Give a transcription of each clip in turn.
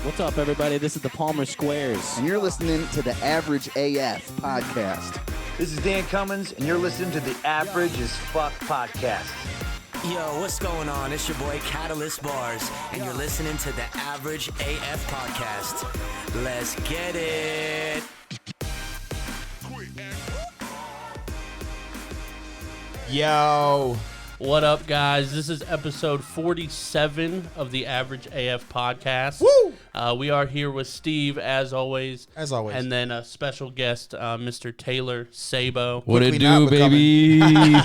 What's up, everybody? This is the Palmer Squares. And you're listening to the Average AF podcast. This is Dan Cummins, and you're listening to the Average as Fuck podcast. Yo, what's going on? It's your boy Catalyst Bars, and you're listening to the Average AF podcast. Let's get it. Yo. What up, guys? This is episode 47 of the Average AF podcast. Woo! We are here with Steve, as always. As always. And then a special guest, Mr. Taylor Sabo. What Quickly it do, baby?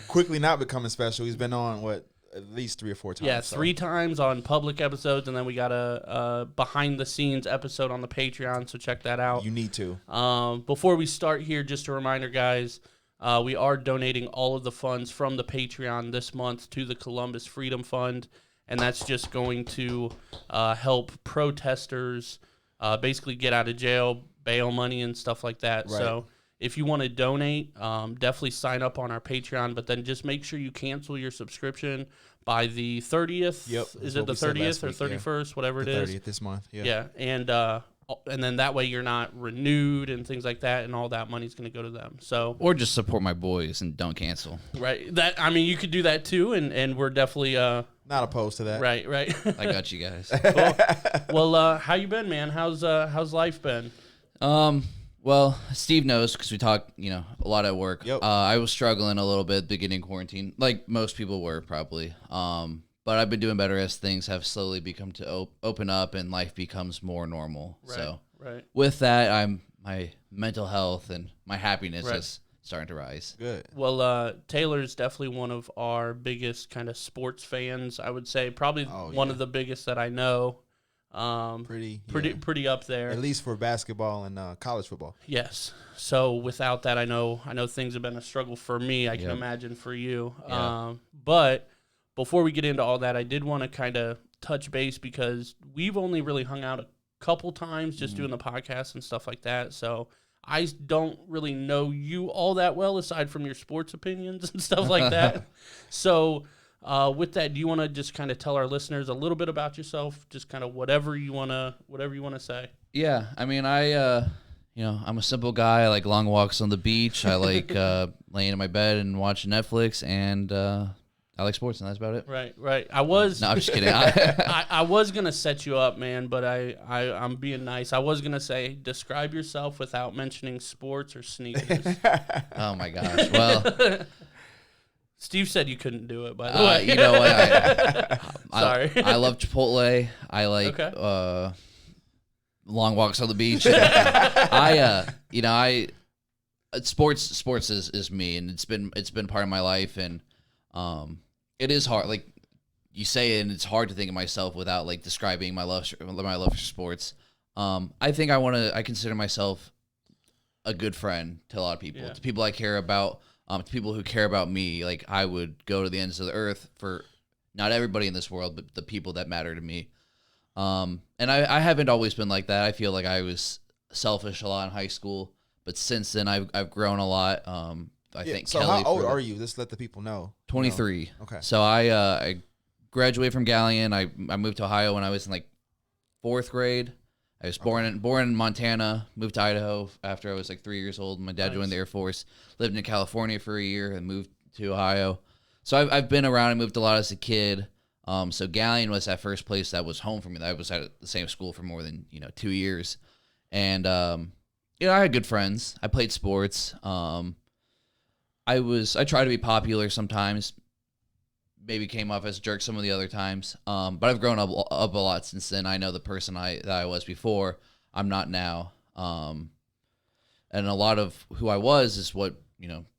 Quickly not becoming special. He's been on, at least 3 or 4 times. Yeah, 3 times on public episodes, and then we got a behind-the-scenes episode on the Patreon, so check that out. You need to. Before we start here, just a reminder, guys, we are donating all of the funds from the Patreon this month to the Columbus Freedom Fund, and that's just going to help protesters basically get out of jail, bail money, and stuff like that. Right. So if you want to donate, definitely sign up on our Patreon, but then just make sure you cancel your subscription by the 30th. Yep. Is it the 30th or 31st, whatever it is? 30th this month, yeah. Yeah, and then that way you're not renewed and things like that, and all that money's going to go to them. So, Or just support my boys and don't cancel. right, you could do that too, and we're definitely Not opposed to that. right. I got you guys. Cool. Well, how you been, man? How's life been? Well, Steve knows because we talk, a lot at work. Yep. I was struggling a little bit beginning quarantine, like most people were probably. But I've been doing better as things have slowly become to open up and life becomes more normal. Right, So right. with that, my mental health and my happiness Right. is starting to rise. Good. Well, Taylor's definitely one of our biggest kind of sports fans. I would say probably one of the biggest that I know. Pretty up there. At least for basketball and college football. Yes. So without that, I know things have been a struggle for me. I can Yep. imagine for you. Yeah. But before we get into all that, I did want to kind of touch base because we've only really hung out a couple times just doing the podcast and stuff like that. So I don't really know you all that well aside from your sports opinions and stuff like that. So with that, do you want to just kind of tell our listeners a little bit about yourself? Just kind of whatever you want to say. Yeah, I mean, I'm a simple guy. I like long walks on the beach. I like laying in my bed and watching Netflix, and I like sports, and that's about it. Right. I was No, I'm just kidding. I was gonna set you up, man, but I'm being nice. I was gonna say describe yourself without mentioning sports or sneakers. Oh my gosh. Well, Steve said you couldn't do it, by the way. you know what? Sorry. I love Chipotle. I like long walks on the beach. Sports is me, and it's been part of my life, and it is hard. Like you say it, and it's hard to think of myself without like describing my love for sports. I think I consider myself a good friend to a lot of people, to people I care about, to people who care about me. Like I would go to the ends of the earth for not everybody in this world, but the people that matter to me. And I haven't always been like that. I feel like I was selfish a lot in high school, but since then I've grown a lot. I think. So Kelly how old are you? Just let the people know. 23. Okay. So I graduated from Galleon. I moved to Ohio when I was in like 4th grade. I was born in Montana, moved to Idaho after I was like 3 years old. My dad joined the Air Force, lived in California for a year, and moved to Ohio. So I've been around. I moved a lot as a kid. So Galleon was that first place that was home for me. I was at the same school for more than 2 years, and I had good friends. I played sports. I tried to be popular sometimes. Maybe came off as a jerk some of the other times. But I've grown up a lot since then. I know the person that I was before. I'm not now. And a lot of who I was is what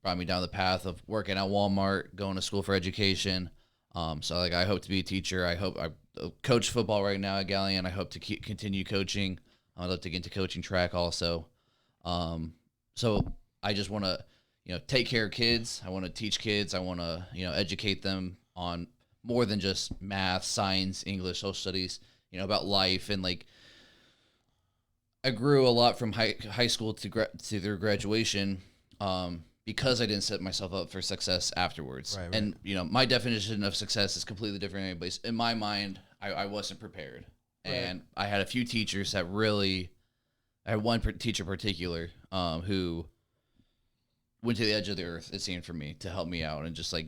brought me down the path of working at Walmart, going to school for education. So like I hope to be a teacher. I coach football right now at Galleon. I hope to continue coaching. I'd love to get into coaching track also. So I just want to take care of kids. I want to teach kids. I want to educate them on more than just math, science, English, social studies. About life, and like I grew a lot from high school to their graduation. Because I didn't set myself up for success afterwards. Right. And, my definition of success is completely different than anybody's. In my mind, I wasn't prepared. And I had a few teachers that really, I had one teacher in particular who went to the edge of the earth, it seemed, for me to help me out. And just like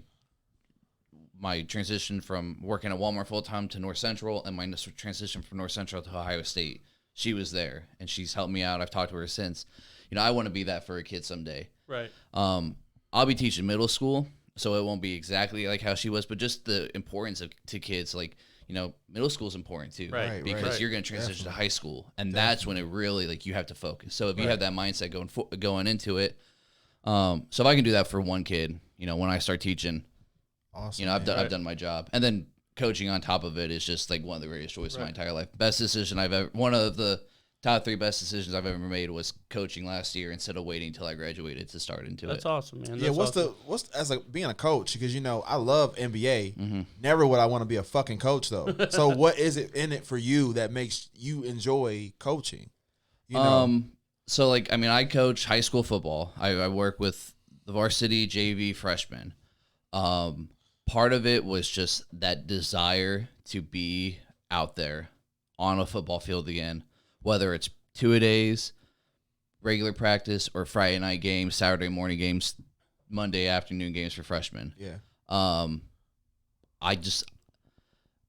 my transition from working at Walmart full-time to North Central and my transition from North Central to Ohio State, she was there and she's helped me out. I've talked to her since. You know, I want to be that for a kid someday. Right. I'll be teaching middle school, so it won't be exactly like how she was, but just the importance to kids, like, you know, middle school is important too, Right, because you're going to transition to high school, and that's when it really, like, you have to focus. So if you have that mindset going into it, so if I can do that for one kid, you know, when I start teaching, Awesome. you know, I've done my job, and then coaching on top of it is just like one of the greatest choices of my entire life. Best decision I've ever, one of the top 3 best decisions I've ever made was coaching last year instead of waiting until I graduated to start into it. That's awesome, man. Yeah, That's awesome. what's as like being a coach, because you know I love NBA. Mm-hmm. Never would I want to be a fucking coach though. So what is it in it for you that makes you enjoy coaching? You know, So like, I mean, I coach high school football. I work with the varsity, JV, freshmen. Part of it was just that desire to be out there on a football field again, whether it's 2-a-days, regular practice, or Friday night games, Saturday morning games, Monday afternoon games for freshmen. yeah,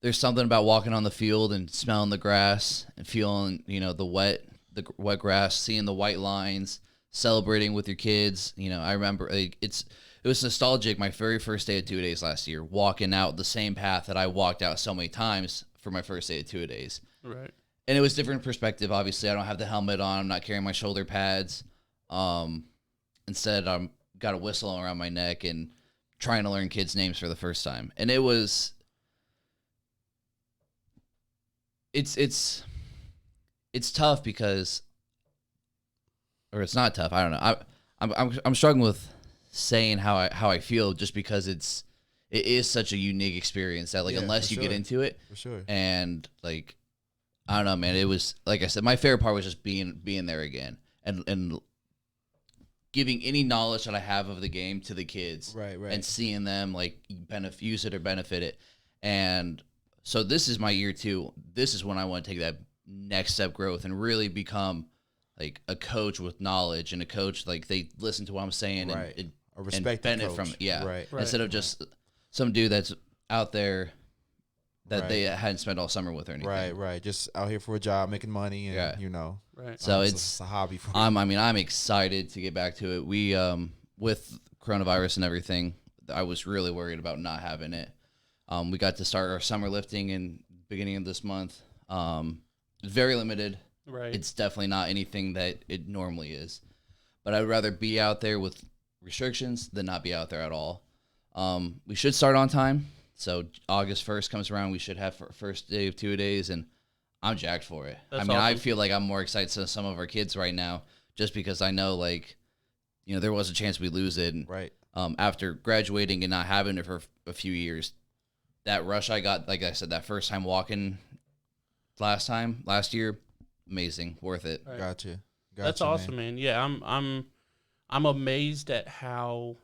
There's something about walking on the field and smelling the grass and feeling, you know, the wet grass, seeing the white lines, celebrating with your kids. You know, I remember it was nostalgic. My very first day of 2-a-days last year, walking out the same path that I walked out so many times for my first day of 2-a-days. Right. And it was different perspective. Obviously, I don't have the helmet on. I'm not carrying my shoulder pads. Instead, I'm got a whistle around my neck and trying to learn kids' names for the first time. And it's tough because, or it's not tough. I don't know. I'm struggling with saying how I feel, just because it is such a unique experience that, like, Yeah, unless for you get sure. into it, for sure. and like, I don't know, man. It was, like I said, my favorite part was just being there again and giving any knowledge that I have of the game to the kids, Right. and seeing them like use it or benefit it. And so this is my year 2. This is when I want to take that next step growth and really become like a coach with knowledge, and a coach like they listen to what I'm saying Right. and A respected benefit coach. from it. Yeah. Right. Instead of just some dude that's out there that Right. they hadn't spent all summer with or anything. Right. Just out here for a job, making money, and Yeah. you know, Right. So it's a hobby for me. I'm excited to get back to it. We with coronavirus and everything, I was really worried about not having it. We got to start our summer lifting in beginning of this month. Very limited. Right. It's definitely not anything that it normally is. But I'd rather be out there with restrictions than not be out there at all. We should start on time. So August 1st comes around, we should have our first day of 2-a-days, and I'm jacked for it. That's I mean, I awesome. feel like I'm more excited than some of our kids right now, just because I know, like, you know, there was a chance we lose it. And, Right. after graduating and not having it for a few years, that rush I got, like I said, that first time walking last year, amazing, worth it. Right. Gotcha. That's awesome, man. Yeah, I'm amazed at how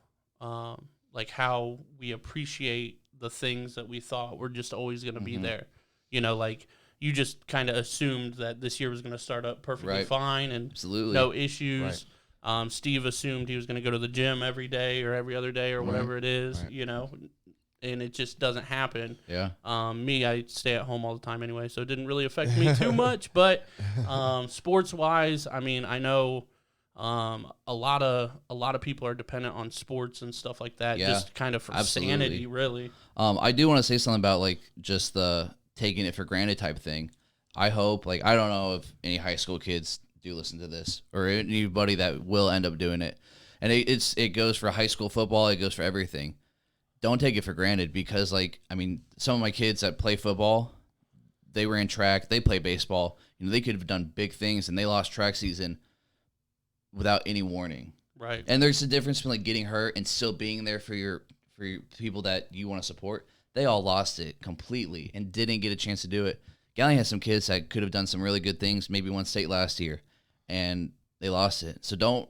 how we appreciate the things that we thought were just always going to be there. You know, like, you just kind of assumed that this year was going to start up perfectly Right. fine and Absolutely. no issues. Steve assumed he was going to go to the gym every day or every other day or whatever it is, Right. you know, and it just doesn't happen. Yeah. Me, I stay at home all the time anyway, so it didn't really affect me too much. But sports wise, I mean, I know a lot of people are dependent on sports and stuff like that, Yeah, just kind of for absolutely. sanity, really. I do want to say something about, like, just the taking it for granted type thing. I hope, like, I don't know if any high school kids do listen to this, or anybody that will end up doing it. And it goes for high school football. It goes for everything. Don't take it for granted, because, like, I mean, some of my kids that play football, they ran track, they play baseball. You know, they could have done big things, and they lost track season without any warning. Right. And there's a difference between, like, getting hurt and still being there for your people that you want to support. They all lost it completely and didn't get a chance to do it. Gallion has some kids that could have done some really good things, maybe won state last year, and they lost it. So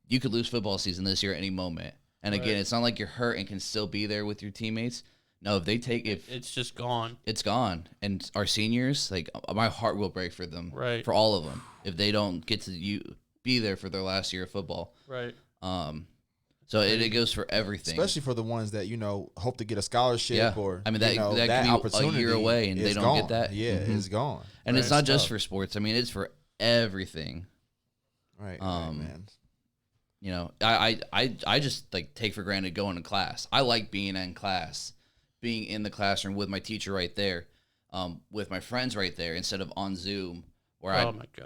you could lose football season this year at any moment. And again, Right. it's not like you're hurt and can still be there with your teammates. No, if they take it's just gone. it's gone. And our seniors, like my heart will break for them, Right. for all of them, if they don't get to be there for their last year of football. Right. So it goes for everything, especially for the ones that hope to get a scholarship or I mean that that could be a opportunity year away and they don't gone. get that. Yeah, Mhm. it's gone. And it's Right. not just for sports. I mean, it's for everything. Right, man. You know, I just like take for granted going to class. I like being in class, being in the classroom with my teacher right there, with my friends right there, instead of on Zoom where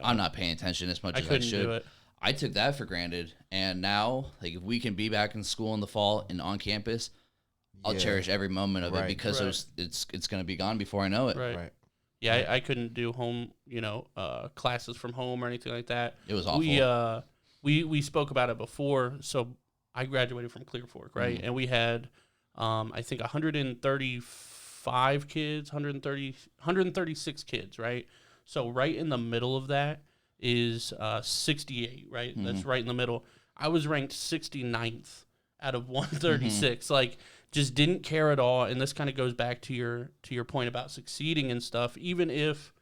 I'm not paying attention as much as I should. Do it. I took that for granted, and now like if we can be back in school in the fall and on campus, I'll cherish every moment of it because it's going to be gone before I know it. Right. Yeah, I couldn't do home, classes from home or anything like that. It was awful. We spoke about it before. So I graduated from Clear Fork, right? Mm-hmm. And we had, I think 135 kids, 136 kids, right? So right in the middle of that is 68, right? Mm-hmm. That's right in the middle. I was ranked 69th out of 136. Mm-hmm. Like, just didn't care at all. And this kind of goes back to your point about succeeding and stuff. Even if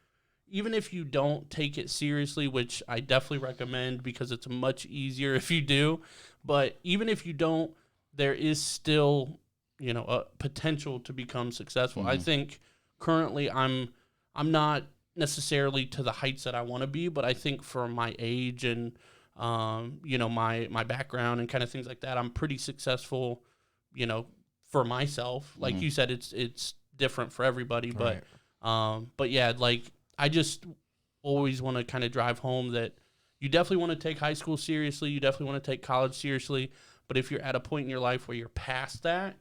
you don't take it seriously, which I definitely recommend because it's much easier if you do, but even if you don't, there is still, a potential to become successful. I think currently I'm not necessarily to the heights that I want to be, but I think for my age and my background and kind of things like that, I'm pretty successful, for myself. Like you said, it's different for everybody, but yeah, like I just always want to kind of drive home that you definitely want to take high school seriously, you definitely want to take college seriously, but if you're at a point in your life where you're past that,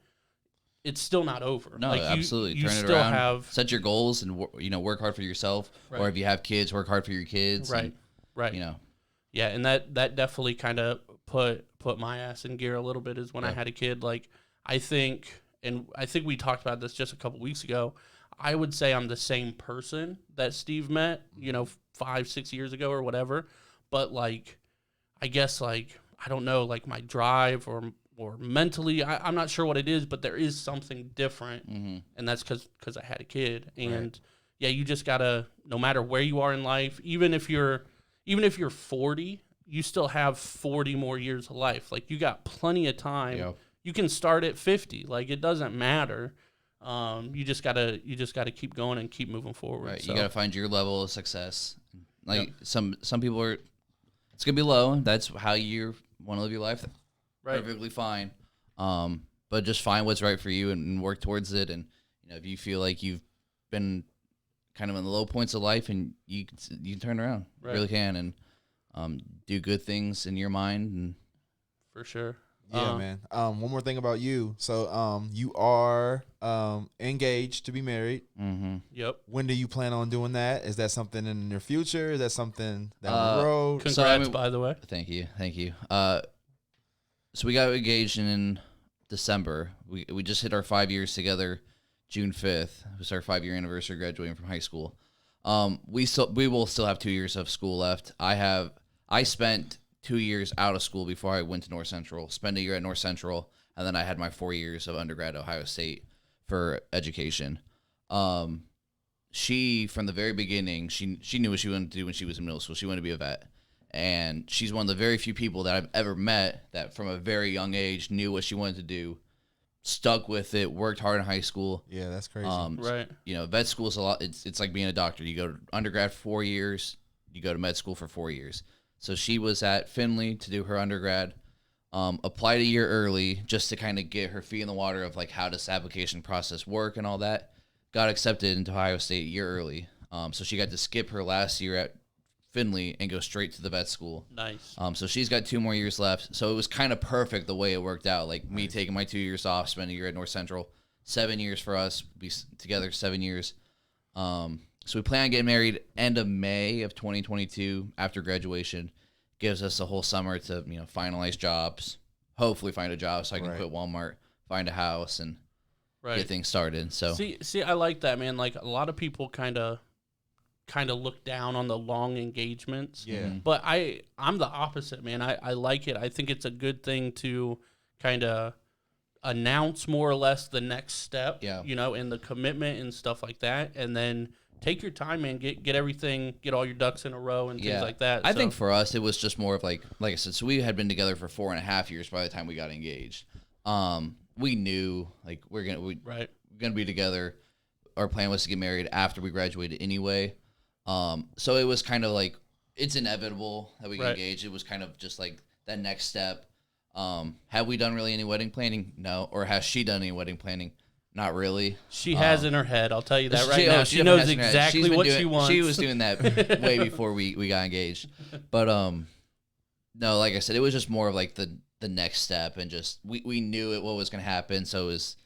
it's still not over. No, like absolutely. You Turn it still around. Set your goals and work hard for yourself. Right. Or if you have kids, work hard for your kids. Right. Right. Yeah, and that definitely kind of put my ass in gear a little bit is when I had a kid. Like I think we talked about this just a couple weeks ago. I would say I'm the same person that Steve met, 5-6 years ago or whatever. But like, I guess like I don't know, like my drive or mentally, I'm not sure what it is, but there is something different, and that's because I had a kid. And yeah, you just gotta, no matter where you are in life, even if you're 40, you still have 40 more years of life. Like you got plenty of time. Yep. You can start at 50. Like it doesn't matter. You just gotta keep going and keep moving forward. Right. So. You gotta find your level of success. Like some people are, it's gonna be low. That's how you want to live your life. Right. Perfectly fine. But just find what's right for you and work towards it. And if you feel like you've been kind of in the low points of life, and you can turn around, you really can, and do good things in your mind. And for sure. Yeah, man. One more thing about you. So, you are engaged to be married. Mm-hmm. Yep. When do you plan on doing that? Is that something in the near future? Is that something down the road? Congrats, by the way. Thank you. So we got engaged in December. We just hit our 5 years together. June 5th. It was our 5-year anniversary graduating from high school. We will still have 2 years of school left. I spent 2 years out of school before I went to North Central. Spent a year at North Central, and then I had my 4 years of undergrad at Ohio State for education. She, from the very beginning, she knew what she wanted to do when she was in middle school. She wanted to be a vet. And she's one of the very few people that I've ever met that from a very young age knew what she wanted to do, stuck with it, worked hard in high school. Yeah, that's crazy. Right. Vet school is a lot. It's like being a doctor. You go to undergrad for 4 years, you go to med school for 4 years. So she was at Findlay to do her undergrad, applied a year early just to kind of get her feet in the water of like how does the application process work and all that. Got accepted into Ohio State a year early. So she got to skip her last year at Findlay and go straight to the vet school. Nice. So she's got 2 more years left. So it was kind of perfect the way it worked out. Like me taking my 2 years off, spending a year at North Central, 7 years for us, be together 7 years. So we plan on getting married end of May of 2022 after graduation. Gives us a whole summer to finalize jobs, hopefully find a job so I can quit Walmart, find a house, and get things started. So see, I like that, man. Like a lot of people kind of look down on the long engagements. Yeah. But I'm the opposite, man. I like it. I think it's a good thing to kind of announce more or less the next step, Yeah. you know, and the commitment and stuff like that, and then take your time and get everything, get all your ducks in a row and things like that. I think for us, it was just more of like I said, so we had been together for 4.5 years by the time we got engaged. We knew like we're gonna be together. Our plan was to get married after we graduated anyway. So it was kind of like it's inevitable that we get engaged. It was kind of just like that next step. Have we done really any wedding planning? No. Or has she done any wedding planning? Not really. She has in her head. I'll tell you that right now. She knows exactly what she wants. She was doing that way before we got engaged. But no, like I said, it was just more of like the next step, and just we knew what was going to happen. So it was,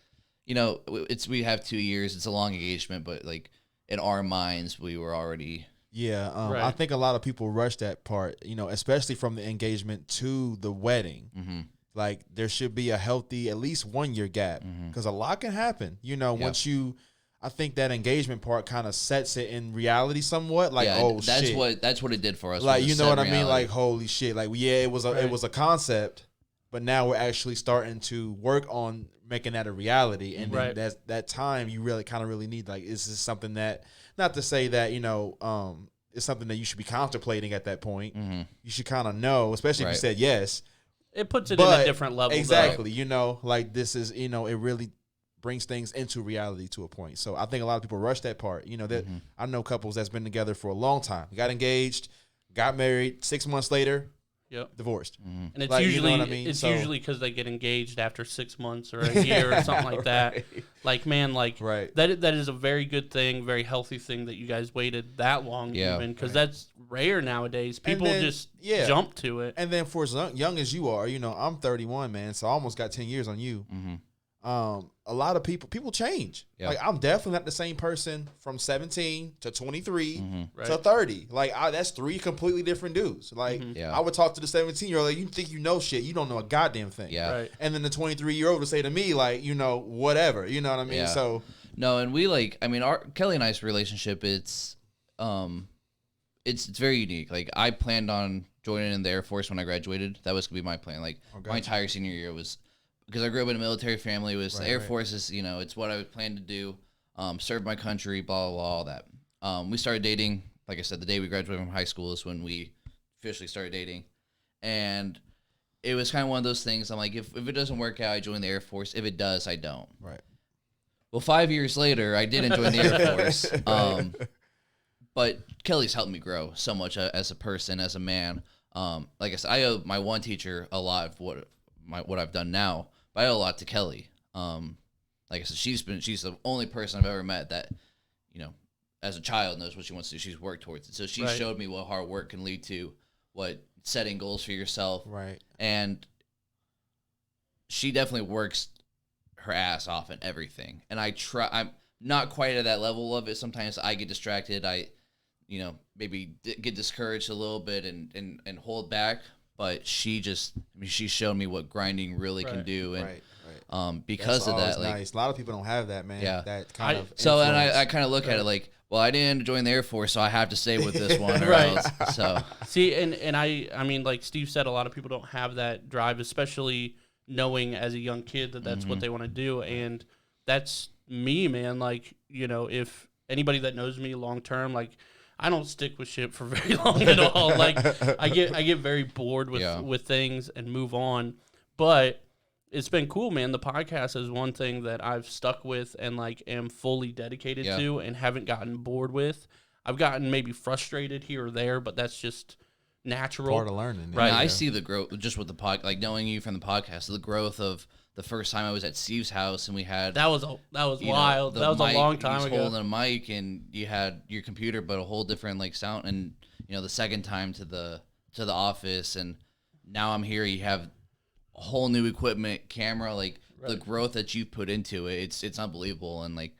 you know, we have 2 years. It's a long engagement, but like in our minds, we were already. Yeah, I think a lot of people rush that part, you know, especially from the engagement to the wedding. Mm-hmm. Like there should be a healthy, at least 1 year gap, because a lot can happen. You know, once I think that engagement part kind of sets it in reality somewhat. Like, that's what it did for us. Like, you know what I mean? Like, holy shit! Like, it was a concept, but now we're actually starting to work on making that a reality. And then that time you really need. Like, is this something that? Not to say that, you know, it's something that you should be contemplating at that point. Mm-hmm. You should kind of know, especially if you said yes. It puts it in a different level. Exactly. Though. You know, like this is, you know, it really brings things into reality to a point. So I think a lot of people rush that part. You know, that I know couples that's been together for a long time, got engaged, got married, 6 months later, divorced. Mm-hmm. And it's usually, you know what I mean? It's usually because they get engaged after 6 months or a year or something like that. Like, man, like that is a very good thing, very healthy thing that you guys waited that long even, because that's rare nowadays. People just jump to it. And then for as young as you are, you know, I'm 31, man, so I almost got 10 years on you. Mm-hmm. A lot of people change. Yep. Like I'm definitely not the same person from 17 to 23 to 30. Like that's 3 completely different dudes. Like I would talk to the 17-year-old, like, you think you know shit, you don't know a goddamn thing. Yeah. Right. And then the 23-year-old would say to me, like, you know, whatever. You know what I mean? Yeah. So no, and we our Kelly and I's relationship, it's very unique. Like I planned on joining in the Air Force when I graduated. That was gonna be my plan. Like my entire senior year was. Because I grew up in a military family, the Air Force is, you know, it's what I planned to do, serve my country, blah, blah, blah, all that. We started dating, like I said, the day we graduated from high school is when we officially started dating. And it was kind of one of those things, I'm like, if it doesn't work out, I join the Air Force. If it does, I don't. Right. Well, 5 years later, I didn't join the Air Force. But Kelly's helped me grow so much as a person, as a man. Like I said, I owe my one teacher a lot of what I've done now. But I owe a lot to Kelly. Like I said, she's the only person I've ever met that, you know, as a child knows what she wants to do. She's worked towards it. So she showed me what hard work can lead to, what setting goals for yourself. Right. And she definitely works her ass off in everything. And I'm not quite at that level of it. Sometimes I get distracted. I, you know, maybe get discouraged a little bit and hold back. But she showed me what grinding really can do, and because of that, like nice. A lot of people don't have that, man. Yeah, that kind of. So and I kind of look at it like, well, I didn't join the Air Force, so I have to stay with this one, or else. So see, and I mean, like Steve said, a lot of people don't have that drive, especially knowing as a young kid that that's what they want to do, and that's me, man. Like, you know, if anybody that knows me long term, like. I don't stick with shit for very long at all. Like I get very bored with things and move on. But it's been cool, man. The podcast is one thing that I've stuck with and like am fully dedicated to and haven't gotten bored with. I've gotten maybe frustrated here or there, but that's just natural. Part of learning. Right. I see the growth just with the podcast, like knowing you from the podcast, the growth of the first time I was at Steve's house and we had that was wild. That was a long time ago. Holding a mic and you had your computer, but a whole different like sound. And you know, the second time to the office, and now I'm here. You have a whole new equipment, camera, like the growth that you put into it. It's unbelievable. And like,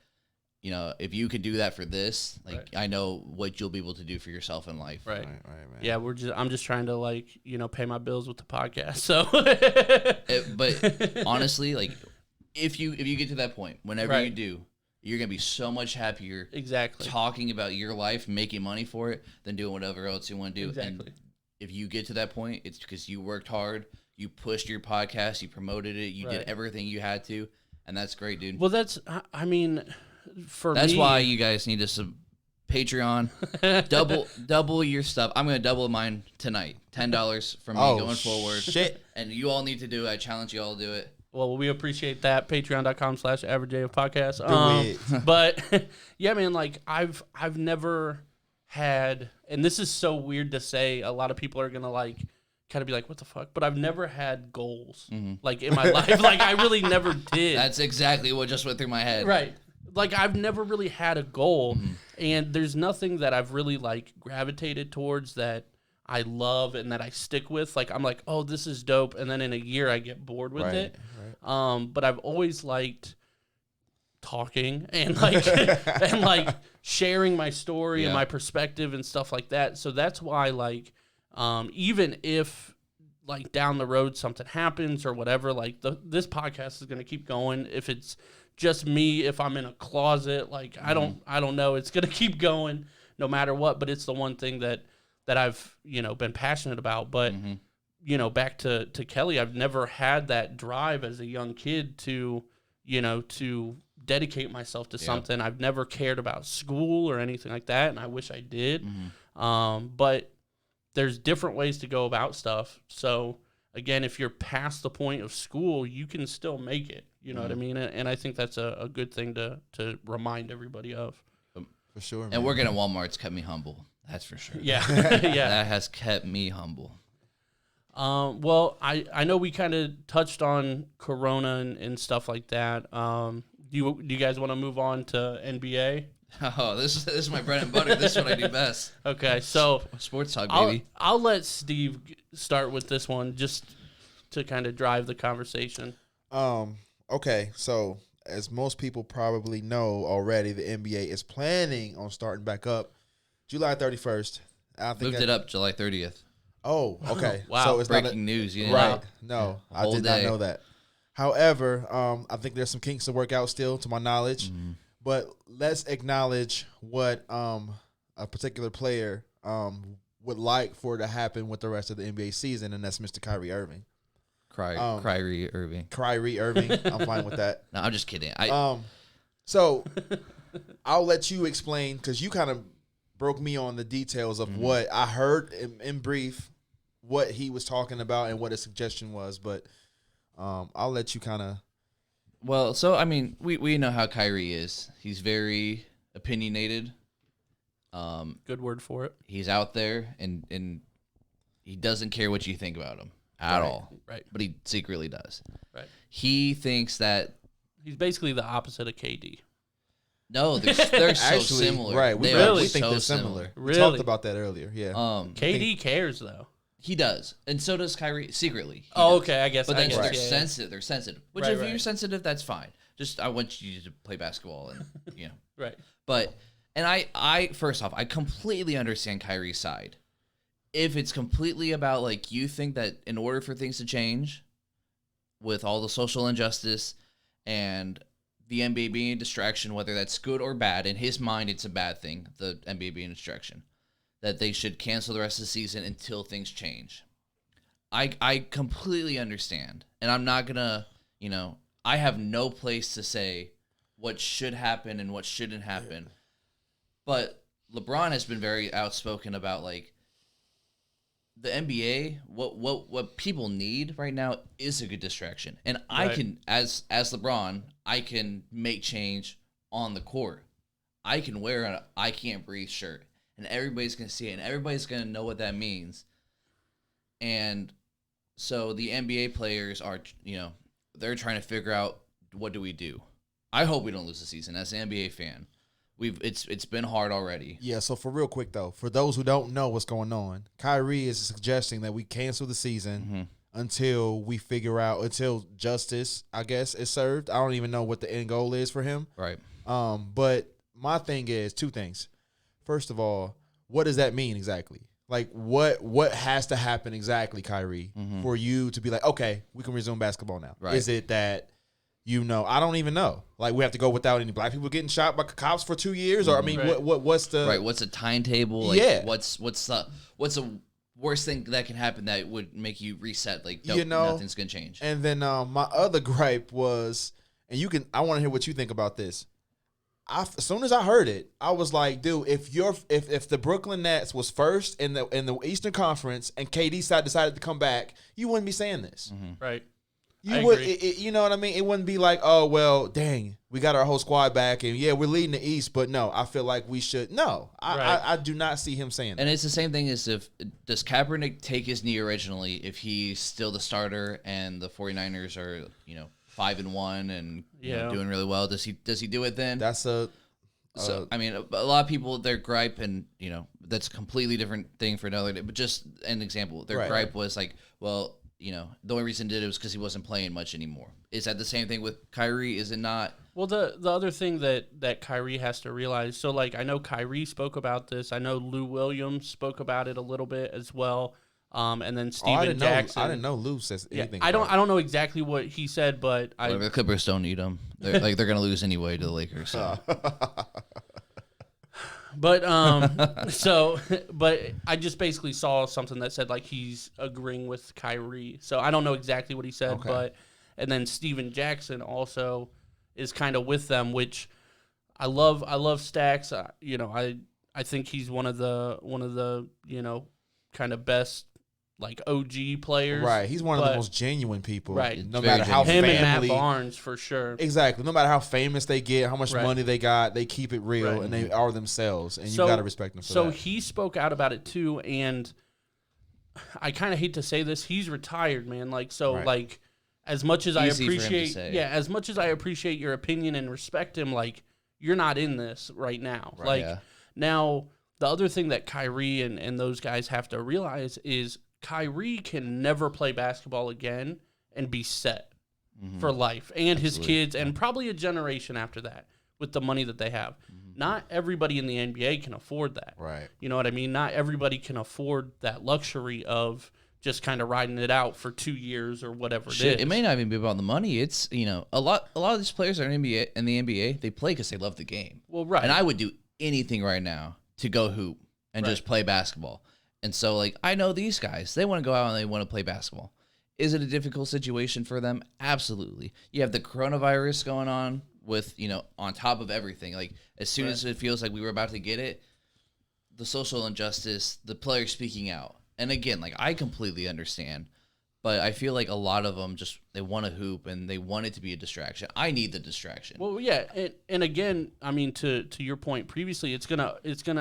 you know, if you could do that for this, like I know what you'll be able to do for yourself in life. Right, man. Yeah, I'm just trying to like, you know, pay my bills with the podcast. So, but honestly, like if you get to that point, whenever you do, you're gonna be so much happier. Exactly. Talking about your life, making money for it, than doing whatever else you want to do. Exactly. And if you get to that point, it's because you worked hard, you pushed your podcast, you promoted it, you did everything you had to, and that's great, dude. Well, that's for that's me, why you guys need to Patreon, double your stuff. I'm gonna double mine tonight. $10 from me going forward. Shit. And you all need to do it. I challenge you all to do it. Well, we appreciate that. Patreon.com/AverageAF podcast. Do it. But yeah, man, like I've never had, and this is so weird to say. A lot of people are gonna like kind of be like, "What the fuck?" But I've never had goals like in my life. Like I really never did. That's exactly what just went through my head. Right. Like I've never really had a goal, and there's nothing that I've really like gravitated towards that I love and that I stick with. Like I'm like, oh, this is dope, and then in a year I get bored with it. Right. But I've always liked talking and like and like sharing my story and my perspective and stuff like that. So that's why like even if like down the road something happens or whatever, like this podcast is gonna keep going. If it's just me, if I'm in a closet, like I don't know, it's gonna keep going no matter what. But it's the one thing that I've been passionate about. But back to Kelly, I've never had that drive as a young kid to dedicate myself to something. I've never cared about school or anything like that, and I wish I did. But there's different ways to go about stuff. So again, if you're past the point of school, you can still make it. You know what I mean? And I think that's a good thing to remind everybody of. For sure, man. And working at Walmart's kept me humble. That's for sure. Yeah. Yeah. That has kept me humble. Well, I know we kind of touched on Corona and stuff like that. Do you guys want to move on to NBA? Oh, this is my bread and butter. This is what I do best. Okay, so sports talk, baby. I'll let Steve start with this one just to kind of drive the conversation. Okay, so as most people probably know already, the NBA is planning on starting back up July 31st. I think Moved it up July 30th. Oh, okay. Wow. So it's breaking news. You didn't right. know? No, I did not know that. However, I think there's some kinks to work out still, to my knowledge. But let's acknowledge what a particular player would like for it to happen with the rest of the NBA season, and that's Mr. Kyrie Irving. Kyrie Irving. Kyrie Irving. I'm fine with that. No, I'm just kidding. So I'll let you explain, because you kind of broke me on the details of what I heard in brief, what he was talking about and what his suggestion was. But I'll let you kind of. Well, so, I mean, we know how Kyrie is. He's very opinionated. Good word for it. He's out there, and he doesn't care what you think about him at all. Right. But he secretly does. Right. He thinks that... He's basically the opposite of KD. No, they're so Actually, similar. Right. We think so they're similar. We Really? talked about that earlier. Yeah. KD cares, though. He does, and so does Kyrie secretly. He Oh, does. okay, I guess. But then they're yeah. sensitive. They're sensitive. Which, Right, if right. you're sensitive, that's fine. Just I want you to play basketball, and Right. But I first off, I completely understand Kyrie's side. If it's completely about like you think that in order for things to change, with all the social injustice and the NBA being a distraction, whether that's good or bad, in his mind, it's a bad thing. The NBA being a distraction, that they should cancel the rest of the season until things change. I completely understand. And I'm not going to, I have no place to say what should happen and what shouldn't happen. But LeBron has been very outspoken about, like, the NBA, what people need right now is a good distraction. And I can, as LeBron, I can make change on the court. I can wear an I Can't Breathe shirt, and everybody's going to see it, and everybody's going to know what that means. And so the NBA players are, they're trying to figure out, what do we do? I hope we don't lose the season. As an NBA fan, it's been hard already. Yeah, so for real quick, though, for those who don't know what's going on, Kyrie is suggesting that we cancel the season until we figure out, until justice, I guess, is served. I don't even know what the end goal is for him. Right. But my thing is two things. First of all, what does that mean exactly? Like, what has to happen exactly, Kyrie, for you to be like, okay, we can resume basketball now? Right. Is it that, I don't even know. Like, we have to go without any black people getting shot by cops for 2 years? Or, I mean, what's the... Right, what's a timetable? Like, Yeah. What's a worst thing that can happen that would make you reset. Like, nothing's gonna change. And then my other gripe was, and I want to hear what you think about this. As soon as I heard it, I was like, dude, if the Brooklyn Nets was first in the Eastern Conference and KD decided to come back, you wouldn't be saying this. Mm-hmm. Right. You would, you know what I mean? It wouldn't be like, oh, well, dang, we got our whole squad back, and yeah, we're leading the East, but no, I feel like we should. No, I do not see him saying that. And it's the same thing as does Kaepernick take his knee originally if he's still the starter and the 49ers are, 5-1 and doing really well? Does he do it then? That's a lot of people, their gripe, and that's a completely different thing for another day. But just an example, their gripe was like, well, the only reason did it was because he wasn't playing much anymore. Is that the same thing with Kyrie? Is it not? Well, the other thing that Kyrie has to realize, so like I know Kyrie spoke about this. I know Lou Williams spoke about it a little bit as well. And then Steven Jackson. I didn't know Lou says anything. I don't know exactly what he said, but the Clippers don't need him. They're gonna lose anyway to the Lakers. So. But but I just basically saw something that said like he's agreeing with Kyrie. So I don't know exactly what he said, but and then Steven Jackson also is kind of with them, which I love Stacks. I think he's one of the kind of best like OG players. Right. He's one of the most genuine people. Right. No matter how him family, and Matt Barnes for sure. Exactly. No matter how famous they get, how much money they got, they keep it real and they are themselves. And you got to respect them for that. So he spoke out about it too. And I kind of hate to say this. He's retired, man. Like, so like as much as Easy I appreciate, as much as I appreciate your opinion and respect him, like you're not in this right now. Right. Like now the other thing that Kyrie and those guys have to realize is Kyrie can never play basketball again and be set for life and his kids and probably a generation after that with the money that they have. Not everybody in the NBA can afford that. Right. You know what I mean? Not everybody can afford that luxury of just kind of riding it out for 2 years or whatever it is. It may not even be about the money. It's, a lot of these players are in the NBA, they play because they love the game. Well, right. And I would do anything right now to go hoop and just play basketball. And so, like, I know these guys, they want to go out and they want to play basketball. Is it a difficult situation for them? Absolutely. You have the coronavirus going on with, on top of everything. Like, as soon as it feels like we were about to get it, the social injustice, the players speaking out. And again, like, I completely understand. But I feel like a lot of them they want to hoop and they want it to be a distraction. I need the distraction. Well, yeah, and again, I mean, to your point previously, it's gonna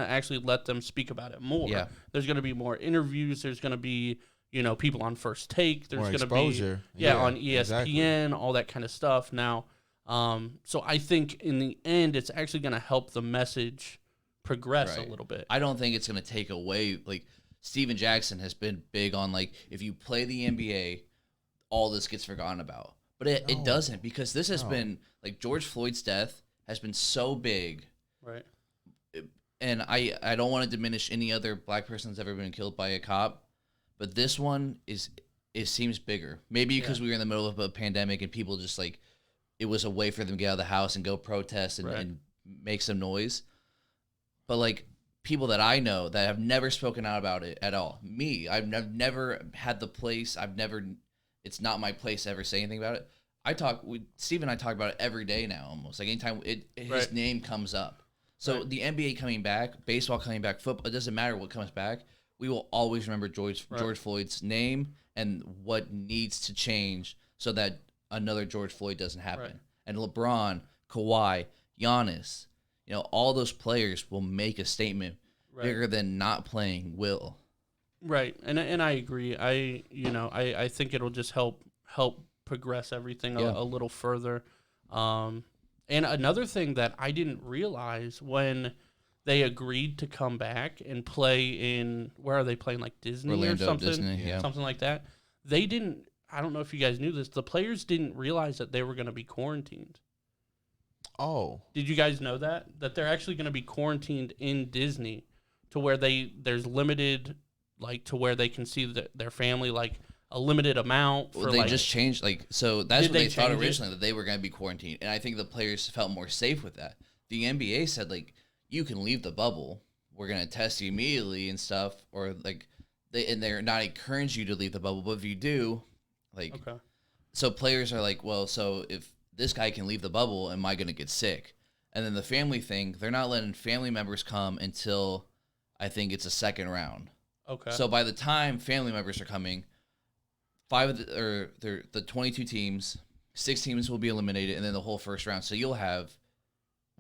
actually let them speak about it more. Yeah. There's gonna be more interviews. There's gonna be people on First Take. There's More gonna exposure. be on ESPN, all that kind of stuff. Now, so I think in the end, it's actually gonna help the message progress a little bit. I don't think it's gonna take away like. Steven Jackson has been big on, like, if you play the NBA, all this gets forgotten about. But it doesn't, because this has been, like, George Floyd's death has been so big. Right. And I don't want to diminish any other black person that's ever been killed by a cop, but this one seems bigger. Maybe because we were in the middle of a pandemic and people just, like, it was a way for them to get out of the house and go protest and make some noise. But, like, people that I know that have never spoken out about it at all. Me, I've never had the place. It's not my place to ever say anything about it. Steve and I talk about it every day now, almost. Like anytime his name comes up. So the NBA coming back, baseball coming back, football, it doesn't matter what comes back. We will always remember George Floyd's name and what needs to change so that another George Floyd doesn't happen. Right. And LeBron, Kawhi, Giannis, all those players will make a statement bigger than not playing will. Right, and I agree. I think it'll just help progress everything a little further. And another thing that I didn't realize when they agreed to come back and play in, where are they playing, like Disney Orlando, or something? Disney, something like that. They didn't. I don't know if you guys knew this. The players didn't realize that they were going to be quarantined. Oh. Did you guys know that they're actually going to be quarantined in Disney, to where there's limited, like, to where they can see their family, like a limited amount. Well, they just changed, like, so that's what they thought originally, that they were going to be quarantined, and I think the players felt more safe with that. The NBA said, like, you can leave the bubble. We're going to test you immediately and stuff, or like they're not encouraging you to leave the bubble, but if you do, like, Okay. so players are like, well, so if this guy can leave the bubble, am I going to get sick? And then the family thing, they're not letting family members come until I think it's a second round. Okay. So by the time family members are coming, the 22 teams, 6 teams will be eliminated, and then the whole first round. So you'll have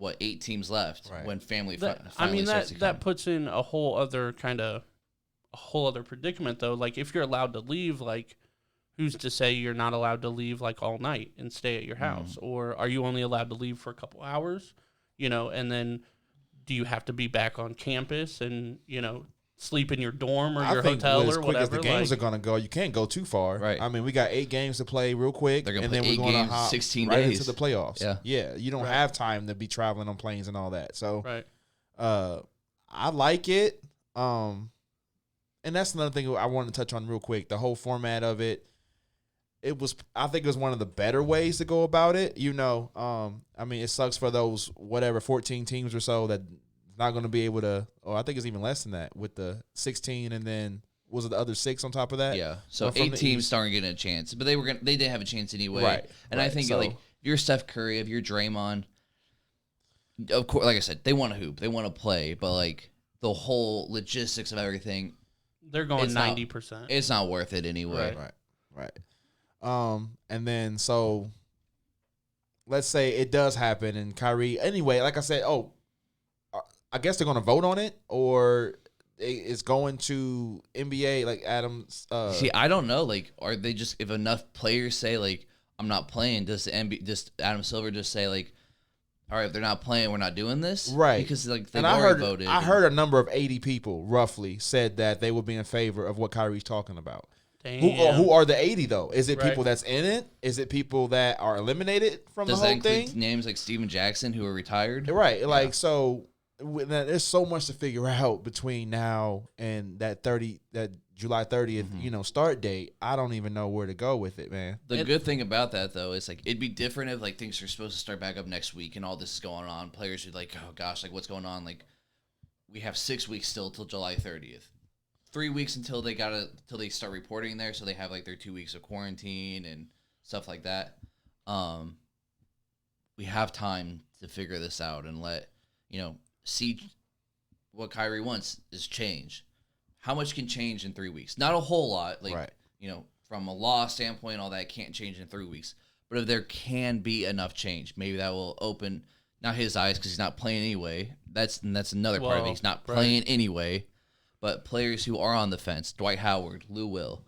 8 teams left when family finally starts to come. That puts in a whole other predicament though. Like if you're allowed to leave, like who's to say you're not allowed to leave like all night and stay at your house, or are you only allowed to leave for a couple hours? And then do you have to be back on campus and sleep in your dorm or your hotel or whatever? As the games are going to go, you can't go too far. Right. I mean, we got 8 games to play real quick. They're going and to then play 8 we're going games, to hop 16 right days. into the playoffs. Yeah. You don't have time to be traveling on planes and all that. So, right. I like it. And that's another thing I wanted to touch on real quick. The whole format of it. I think it was one of the better ways to go about it. I mean, it sucks for those 14 teams or so that not going to be able to, or I think it's even less than that with the 16 and then was it the other 6 on top of that? Yeah. So 8 teams aren't getting a chance, but they didn't have a chance anyway. Right. And I think like if you're Steph Curry, if you're Draymond, of course, like I said, they want to hoop, they want to play, but like the whole logistics of everything, they're going 90%. It's not worth it anyway. Right. And then so let's say it does happen and Kyrie anyway, like I said, I guess they're going to vote on it or it's going to NBA like Adams. See, I don't know. Like, are they just, if enough players say like, I'm not playing, does Adam Silver just say like, all right, if they're not playing, we're not doing this? Right. Because like they've already voted. I heard a number of 80 people roughly said that they would be in favor of what Kyrie's talking about. Damn. Who are the 80 though? Is it people that's in it? Is it people that are eliminated from the whole thing? Does that include names like Steven Jackson who are retired? Right. Like so, there's so much to figure out between now and that July 30th, start date. I don't even know where to go with it, man. The good thing about that though is like it'd be different if like things are supposed to start back up next week and all this is going on. Players would like, oh gosh, like what's going on? Like we have 6 weeks still till July 30th. 3 weeks until they start reporting there, so they have like their 2 weeks of quarantine and stuff like that. We have time to figure this out and see what Kyrie wants is change. How much can change in 3 weeks? Not a whole lot. Like from a law standpoint, all that can't change in 3 weeks. But if there can be enough change, maybe that will open not his eyes because he's not playing anyway. That's another part of it. He's not playing anyway. But players who are on the fence, Dwight Howard, Lou Will,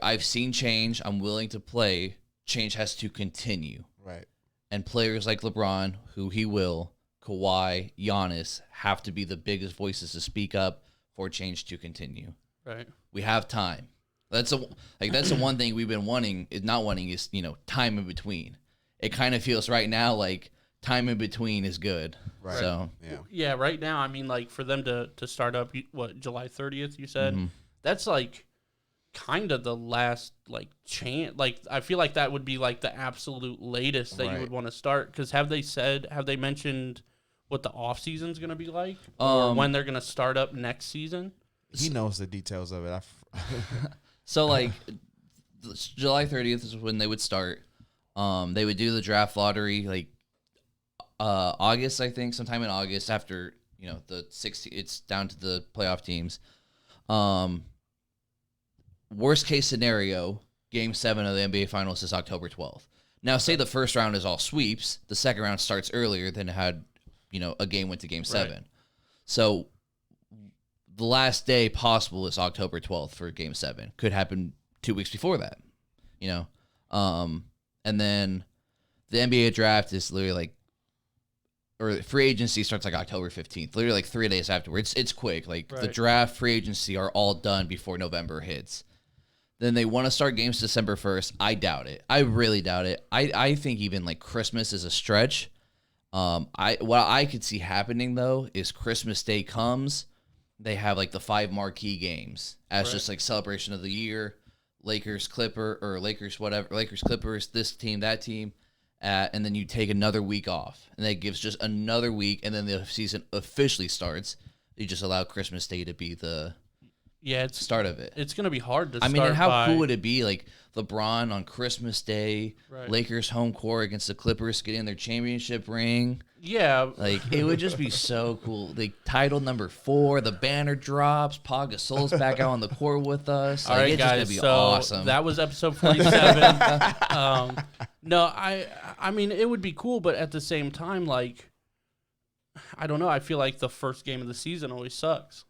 I've seen change. I'm willing to play. Change has to continue. Right. And players like LeBron, who he will, Kawhi, Giannis, have to be the biggest voices to speak up for change to continue. Right. We have time. That's the one thing we've been wanting is time in between. It kind of feels right now like time in between is good. Right. So yeah. Right now, I mean, like for them to start up, July 30th? You said that's like kind of the last like chance. Like I feel like that would be like the absolute latest that you would want to start. Because have they mentioned what the off season's going to be like, or when they're going to start up next season? He knows the details of it. So like July 30th is when they would start. They would do the draft lottery like August, I think, sometime in August after the 60. It's down to the playoff teams. Worst case scenario, Game 7 of the NBA Finals is October 12th. Now, say the first round is all sweeps, the second round starts earlier than it had, a game went to Game 7. Right. So the last day possible is October 12th for Game 7. Could happen 2 weeks before that, and then the NBA draft is literally like, or free agency starts like October 15th, literally like 3 days afterwards. It's quick. Like the draft, free agency are all done before November hits. Then they want to start games December 1st. I doubt it. I really doubt it. I think even like Christmas is a stretch. What I could see happening though is Christmas Day comes, they have like the 5 marquee games as just like celebration of the year. Lakers, Clippers, this team, that team. And then you take another week off, and that gives just another week, and then the season officially starts. You just allow Christmas Day to be the Yeah, it's start of it. It's gonna be hard to. I mean, start and how by, cool would it be, like LeBron on Christmas Day, Right. Lakers home court against the Clippers, getting their championship ring. Yeah, Like, it would just be so cool. Like, title number 4, the banner drops, Pau Gasol's back out on the court with us. All Like, right, it's just guys. gonna be So awesome. that was episode 47. No, I mean, it would be cool, but at the same time, like, I don't know. I feel like the first game of the season always sucks.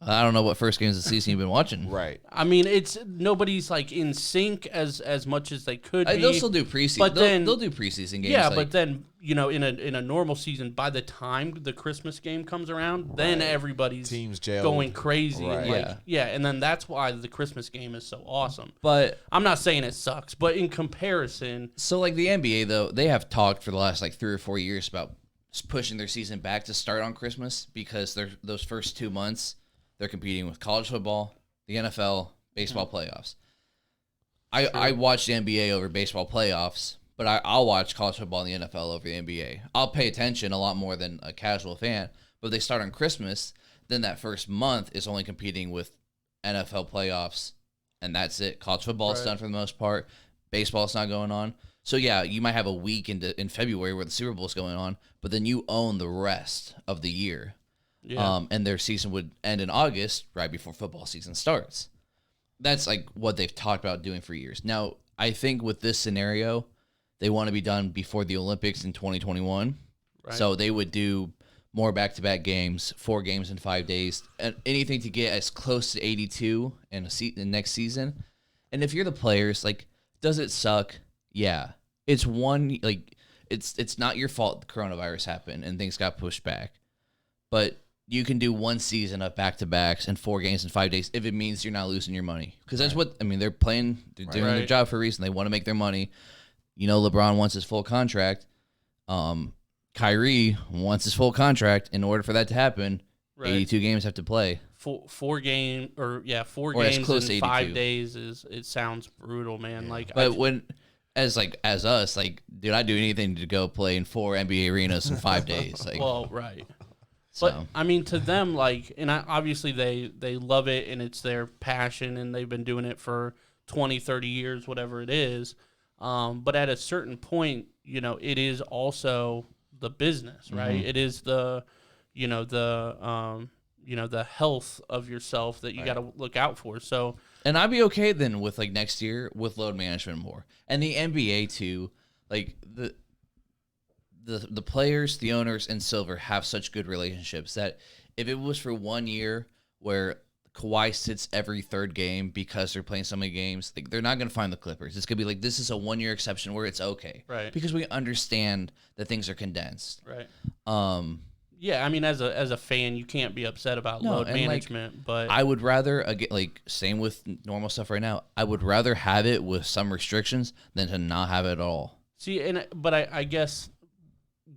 I don't know what first games of the season you've been watching. Right. I mean, it's nobody's like in sync as much as they could be. They'll still do preseason. But then- they'll do preseason games. Yeah, like, but then in a normal season, by the time the Christmas game comes around, then everybody's Teams gelled. going crazy. Right. Like, yeah, and then that's why the Christmas game is so awesome. but I'm not saying it sucks, but in comparison, so like the NBA though, they have talked for the last like 3 or 4 years about pushing their season back to start on Christmas because those first 2 months they're competing with college football, the NFL, baseball playoffs. I watch the NBA over baseball playoffs, but I'll watch college football and the NFL over the NBA. I'll pay attention a lot more than a casual fan. But if they start on Christmas, then that first month is only competing with NFL playoffs, and that's it. College football is done for the most part. Baseball's not going on. So yeah, you might have a week in February where the Super Bowl is going on, but then you own the rest of the year. yeah, And their season would end in August, right before football season starts. That's like what they've talked about doing for years. Now, I think with this scenario, they want to be done before the Olympics in 2021. Right. So they would do more back-to-back games, 4 games in 5 days, and anything to get as close to 82 in the next season. And if you're the players, like, does it suck? Yeah. It's it's not your fault the coronavirus happened and things got pushed back. But you can do 1 season of back-to-backs and 4 games in 5 days if it means you're not losing your money. Because that's what, I mean, they're doing their Right. job for a reason. They want to make their money. You know, LeBron wants his full contract. Kyrie wants his full contract. In order for that to happen, Right. 82 games have to play. four games Or as close to in 5 82. days it sounds brutal, man. Like, But as us, like, dude, I'd do anything to go play in 4 NBA arenas in 5 days. Like, well, right. so. But I mean, to them, like, and obviously they love it and it's their passion and they've been doing it for 20, 30 years, whatever it is. But at a certain point, you know, it is also the business, right? Mm-hmm. It is the health of yourself that you got to look out for. So, And I'd be okay then with like next year with load management more. And the NBA too, like the players, the owners, and Silver have such good relationships that if it was for 1 year where Kawhi sits every 3rd game because they're playing so many games, like, they're not going to find the Clippers. It's going to be like, this is a 1 year exception where it's okay. Right. Because we understand that things are condensed. right. Yeah, I mean, as a fan, you can't be upset about No, load and, like, management, but I would rather, again, like, same with normal stuff right now, I would rather have it with some restrictions than to not have it at all. see, but I guess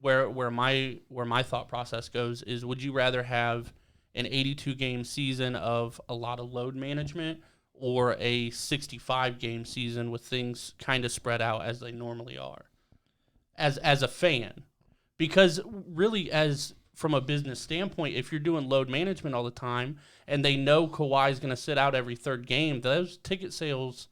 where my thought process goes is, would you rather have an 82 game season of a lot of load management or a 65 game season with things kind of spread out as they normally are as a fan? Because really, as from a business standpoint, if you're doing load management all the time and they know Kawhi's going to sit out every 3rd game, those ticket sales,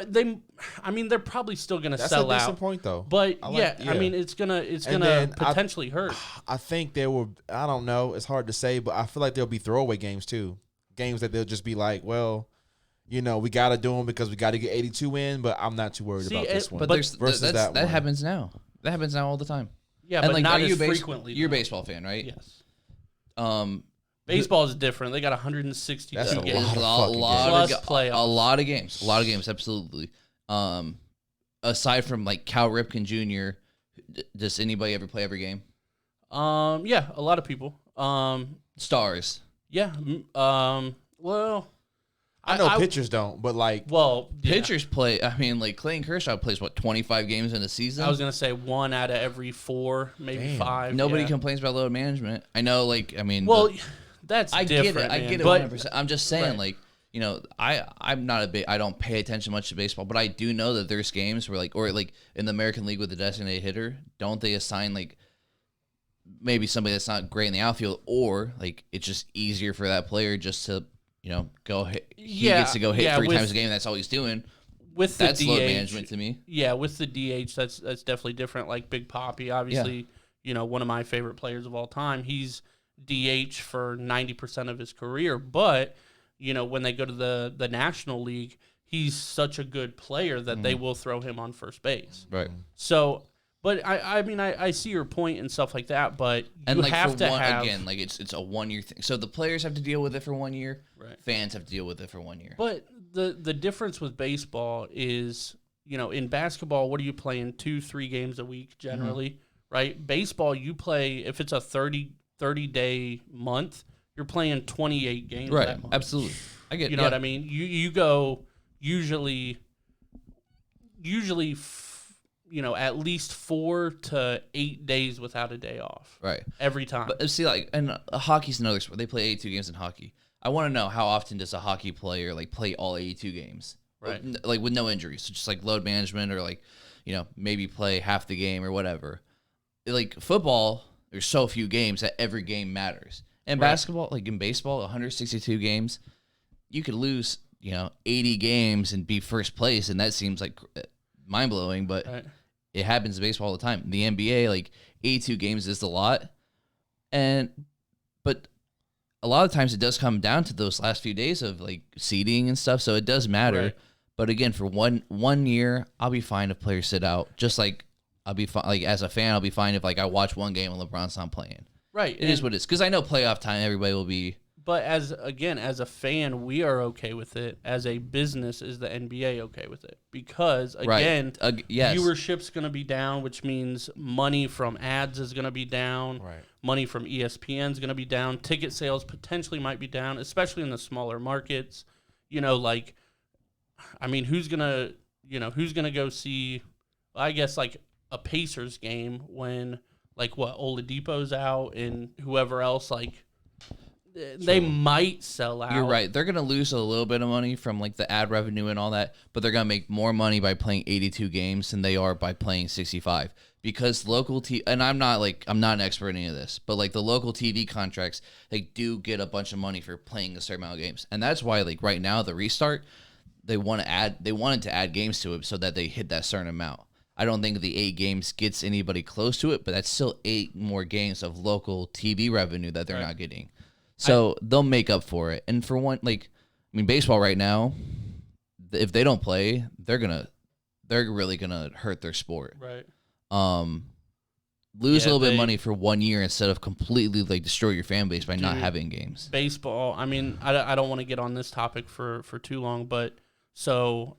they're probably still going to That's sell a out. decent point, though. But I like- I mean, it's gonna then potentially hurt. I think there will. I don't know. It's hard to say, but I feel like there'll be throwaway games too. Games that they'll just be like, well, you know, we got to do them because we got to get 82 in. But I'm not too worried about this one. But there's versus that one. happens now. That happens now all the time. Yeah, And, but like, not are you as frequently. You're a though. baseball fan, right? Yes. Baseball Baseball is different. They got 162 That's a games. lot of fucking games. Plus playoffs. A lot of games, absolutely. Aside from like Cal Ripken Jr., does anybody ever play every game? Yeah, a lot of people. Stars. Yeah. Well, I know pitchers don't, but like, Well, yeah. Pitchers play. I mean, like Clayton Kershaw plays 25 games in a season. I was gonna say 1 out of every 4, maybe Damn. 5. Nobody yeah. complains about load management. I know, like, I mean, Well, that's I get different. it. I man. get it But 100%. I'm just saying, Right. like, you know, I'm not a big. I don't pay attention much to baseball, but I do know that there's games where, like, or like in the American League with the designated hitter, don't they assign like maybe somebody that's not great in the outfield, or like it's just easier for that player just to go hit. He gets to go hit 3 times a game. That's all he's doing. With that's the DH, load management to me. Yeah, with the DH, that's definitely different. Like Big Papi, obviously, one of my favorite players of all time. He's DH for 90% of his career, but when they go to the National League, he's such a good player that they will throw him on first base. Right. So, but I see your point and stuff like that, but you have to have again, like it's a 1 year thing. So the players have to deal with it for 1 year. Right. Fans have to deal with it for 1 year. But the difference with baseball is, in basketball, what are you playing 2-3 games a week generally, right? Baseball, you play, if it's a 30-day month, you're playing 28 games that month. Absolutely. I get it. You know what I mean? You go usually at least 4 to 8 days without a day off. Right. Every time. But see, and hockey's another sport. They play 82 games in hockey. I want to know, how often does a hockey player play all 82 games? Right. With no injuries. So just load management, or maybe play half the game or whatever. Football, there's so few games that every game matters. And basketball, in baseball, 162 games, you could lose, 80 games and be first place, and that seems mind blowing, but it happens in baseball all the time. The NBA, 82 games is a lot, but a lot of times it does come down to those last few days of seeding and stuff, so it does matter. Right. But again, for one year, I'll be fine if players sit out. Just I'll be fine. As a fan, I'll be fine if I watch one game and LeBron's not playing. Right. It is what it is. Because I know playoff time, everybody will be. But as a fan, we are okay with it. As a business, is the NBA okay with it? Because, again, yes. Viewership's going to be down, which means money from ads is going to be down. Right. Money from ESPN is going to be down. Ticket sales potentially might be down, especially in the smaller markets. Who's going to go see, I guess, a Pacers game when, Oladipo's out and whoever else, they might sell out. You're right. They're going to lose a little bit of money from the ad revenue and all that, but they're going to make more money by playing 82 games than they are by playing 65. Because local and I'm not an expert in any of this, but the local TV contracts, they do get a bunch of money for playing a certain amount of games. And that's why right now the restart, they wanted to add games to it so that they hit that certain amount. I don't think the 8 games gets anybody close to it, but that's still 8 more games of local TV revenue that they're not getting. So they'll make up for it. And for one, baseball right now, if they don't play, they're really gonna hurt their sport. Right. Lose a little bit of money for 1 year instead of completely destroy your fan base by not having games. Baseball. I don't want to get on this topic for too long, but so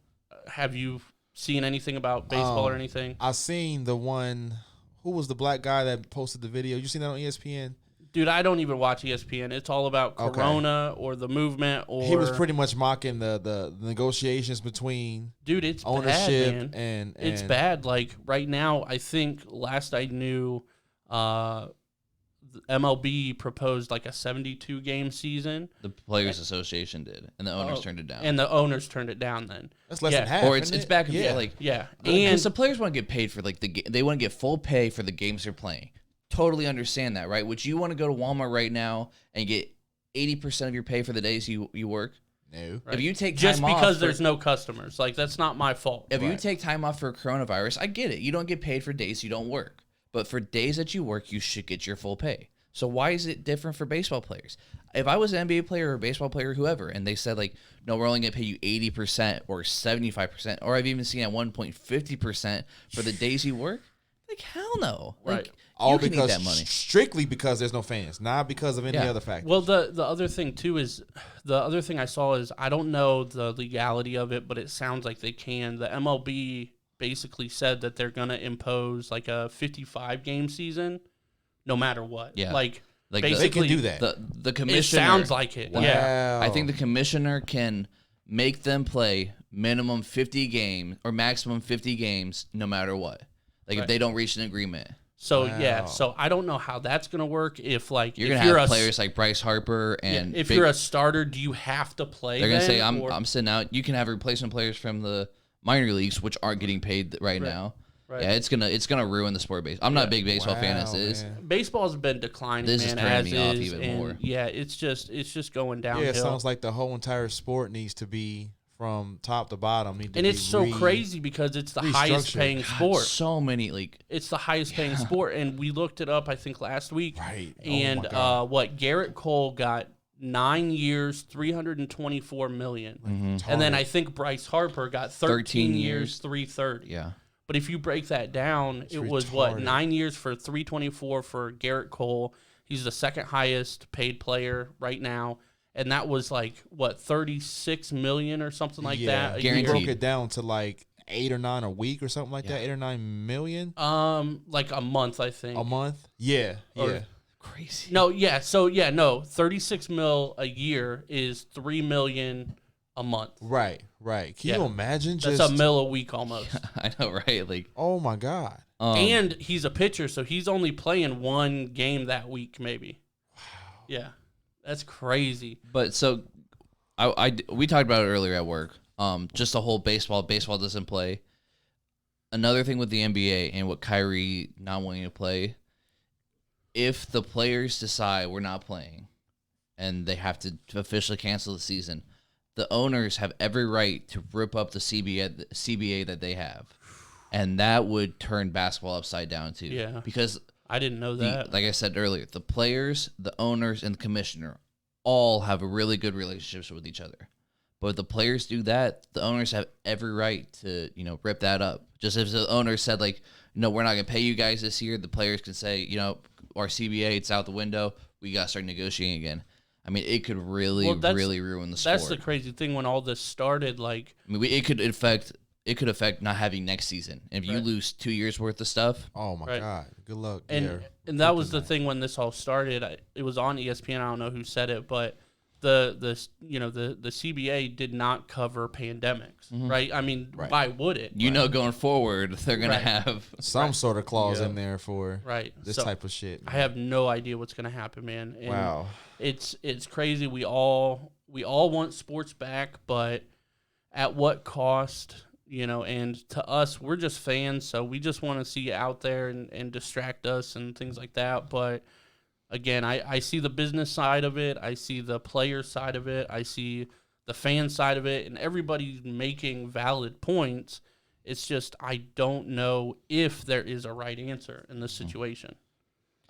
have you seen anything about baseball or anything? I seen the one. Who was the black guy that posted the video? You seen that on ESPN? Dude, I don't even watch ESPN. It's all about Corona or the movement. Or he was pretty much mocking the negotiations between it's ownership bad, man. And it's bad. Right now, I think last I knew, the MLB proposed a 72 game season. The Players Association did, and the owners turned it down. And the owners turned it down. Then that's less than half. Or it's back and forth. And the players want to get paid for they want to get full pay for the games they're playing. Totally understand that, right? Would you want to go to Walmart right now and get 80% of your pay for the days you work? No. Right. If you take time just because there's no customers, that's not my fault. If you take time off for coronavirus, I get it. You don't get paid for days you don't work. But for days that you work, you should get your full pay. So why is it different for baseball players? If I was an NBA player or a baseball player, whoever, and they said no, we're only going to pay you 80% or 75%, or I've even seen at one point 50% for the days you work, hell no. Right. All you can because eat that money. Strictly because there's no fans, not because of any other factor. Well, the other thing too is the other thing I saw is I don't know the legality of it, but it sounds like they can. The MLB basically said that they're gonna impose a 55 game season, no matter what. Yeah. Basically, they can do that. The commissioner. It sounds like it. Wow. Yeah. I think the commissioner can make them play minimum 50 games or maximum 50 games, no matter what. If they don't reach an agreement. So so I don't know how that's gonna work. If you're gonna have players like Bryce Harper and if you're a starter, do you have to play? They're gonna say I'm sitting out. You can have replacement players from the minor leagues, which aren't getting paid right now. Right. Yeah, it's gonna ruin the sport of baseball. I'm not a big baseball fan as is. man. Baseball's been declining, This is man, turning as me off is, even and more. yeah, it's just going downhill. Yeah, it sounds like the whole entire sport needs to be from top to bottom. And it's so crazy because it's the highest paying sport. So many It's the highest paying sport, and we looked it up I think last week. Right. And Oh my God. Garrett Cole got 9 years, $324 million, and then I think Bryce Harper got 13 years, $330. Yeah. But if you break that down, it was what, retarded. 9 years for $324 for Garrett Cole. He's the second highest paid player right now, and that was like what, 36 million or something like that. A You Guaranteed. broke it down to like 8 or 9 a week or something like that. 8 or 9 million year. Like a month, I think. a month. Yeah, yeah. Crazy. No, yeah. So yeah, no, 36 mil a year is 3 million a month. Right, right. Can you imagine? That's Just a mil a week almost. I know, right? Like, oh my God. And he's a pitcher, so he's only playing one game that week, maybe. Wow. Yeah, that's crazy. but so, we talked about it earlier at work. Just the whole baseball doesn't play. Another thing with the NBA and what Kyrie not wanting to play, if the players decide we're not playing and they have to officially cancel the season, the owners have every right to rip up the CBA that they have. And that would turn basketball upside down too. Yeah. Because I didn't know that. like I said earlier, the players, the owners, and the commissioner all have really good relationships with each other. But if the players do that, the owners have every right to, rip that up. Just as the owners said, like, no, we're not going to pay you guys this year, the players can say, our CBA, it's out the window. We got to start negotiating again. I mean, it could really ruin the sport. That's the crazy thing when all this started. Like, I mean, it could affect not having next season. If you lose 2 years worth of stuff, Oh my Right. God. Good luck. and that was the thing when this all started. It was on ESPN. I don't know who said it, but the CBA did not cover pandemics, right? I mean, why would it? going forward, they're going to have some sort of clause in there for Right. this So, type of shit. I have no idea what's going to happen, man. And Wow. It's crazy. We all want sports back, but at what cost? And to us, we're just fans, so we just want to see you out there and distract us and things like that. But again, I see the business side of it. I see the player side of it. I see the fan side of it, and everybody's making valid points. It's just I don't know if there is a right answer in this situation.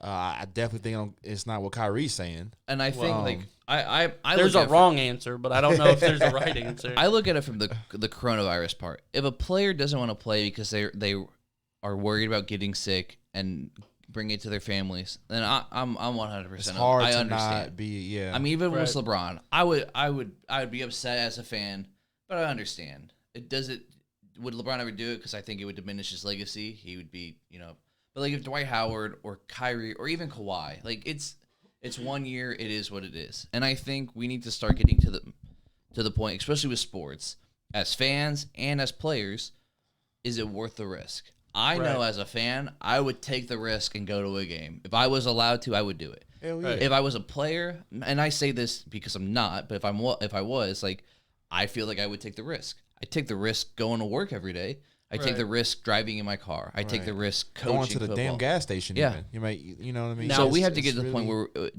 I definitely think it's not what Kyrie's saying. And I think I There's look a at wrong answer, but I don't know if there's a right answer. I look at it from the coronavirus part. If a player doesn't want to play because they are worried about getting sick and bring it to their families, then I'm 100%. It's hard I to understand. not be. Yeah. I mean, even Right. with LeBron, I would be upset as a fan, but I understand. Would LeBron ever do it? Because I think it would diminish his legacy. He would be, But like if Dwight Howard or Kyrie or even Kawhi, like it's 1 year, it is what it is. And I think we need to start getting to the point, especially with sports, as fans and as players, is it worth the risk? I know as a fan, I would take the risk and go to a game. If I was allowed to, I would do it. Hell yeah. If I was a player, and I say this because I'm not, but if I was, like, I feel like I would take the risk. I take the risk going to work every day. I take the risk driving in my car. I take the risk coaching going to the football. damn gas station. Yeah. Even. You might, you know what I mean. So Now, we have to It's get to the point really- where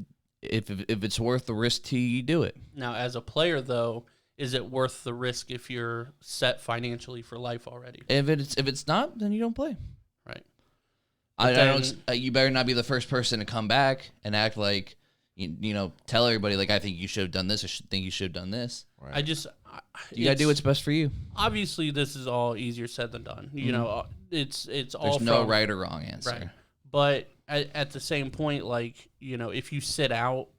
if it's worth the risk to you, do it. Now, as a player, though, is it worth the risk if you're set financially for life already? If it's not, then you don't play. Right. I then- don't. You better not be the first person to come back and act like tell everybody like I think you should have done this. I think you should have done this. I just You gotta do what's best for you. obviously this is all easier said than done. You know, it's all There's no from- right or wrong answer. Right. But at the same point, like, if you sit out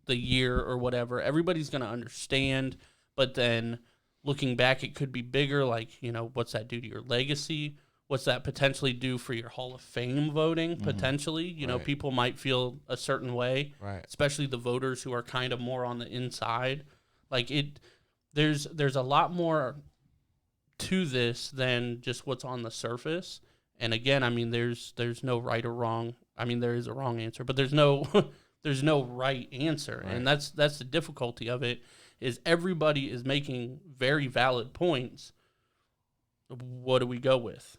the year or whatever, everybody's going to understand. But then looking back, it could be bigger. Like, what's that do to your legacy? What's that potentially do for your Hall of Fame voting? Potentially, Right. people might feel a certain way, Right. especially the voters who are kind of more on the inside. Like there's a lot more to this than just what's on the surface. And again, I mean, there's no right or wrong. I mean, there is a wrong answer, but there's no there's no right answer. Right. And that's the difficulty of it, is everybody is making very valid points. What do we go with?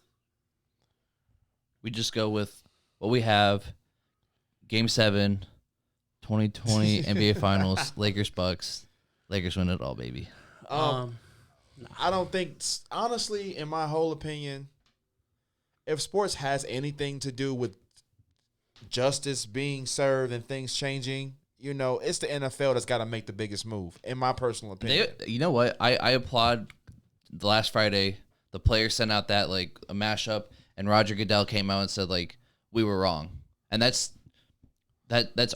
We just go with what we have. Game 7, 2020 NBA Finals, Lakers Bucks. Lakers win it all, baby. I don't think, honestly, in my whole opinion, if sports has anything to do with justice being served and things changing, it's the NFL that's got to make the biggest move, in my personal opinion. You know what? I applaud the last Friday. The players sent out that, like, a mashup, and Roger Goodell came out and said, like, we were wrong. And that's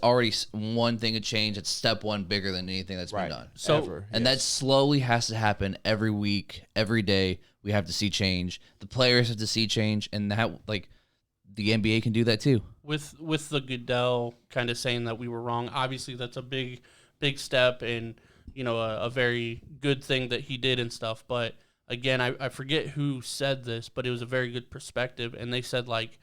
already one thing to change. It's step one bigger than anything that's been done. So, that slowly has to happen every week, every day. We have to see change. The players have to see change, and that, like, the NBA can do that too. With the Goodell kind of saying that we were wrong, obviously that's a big step and a very good thing that he did and stuff. But again, I forget who said this, but it was a very good perspective, and they said, like,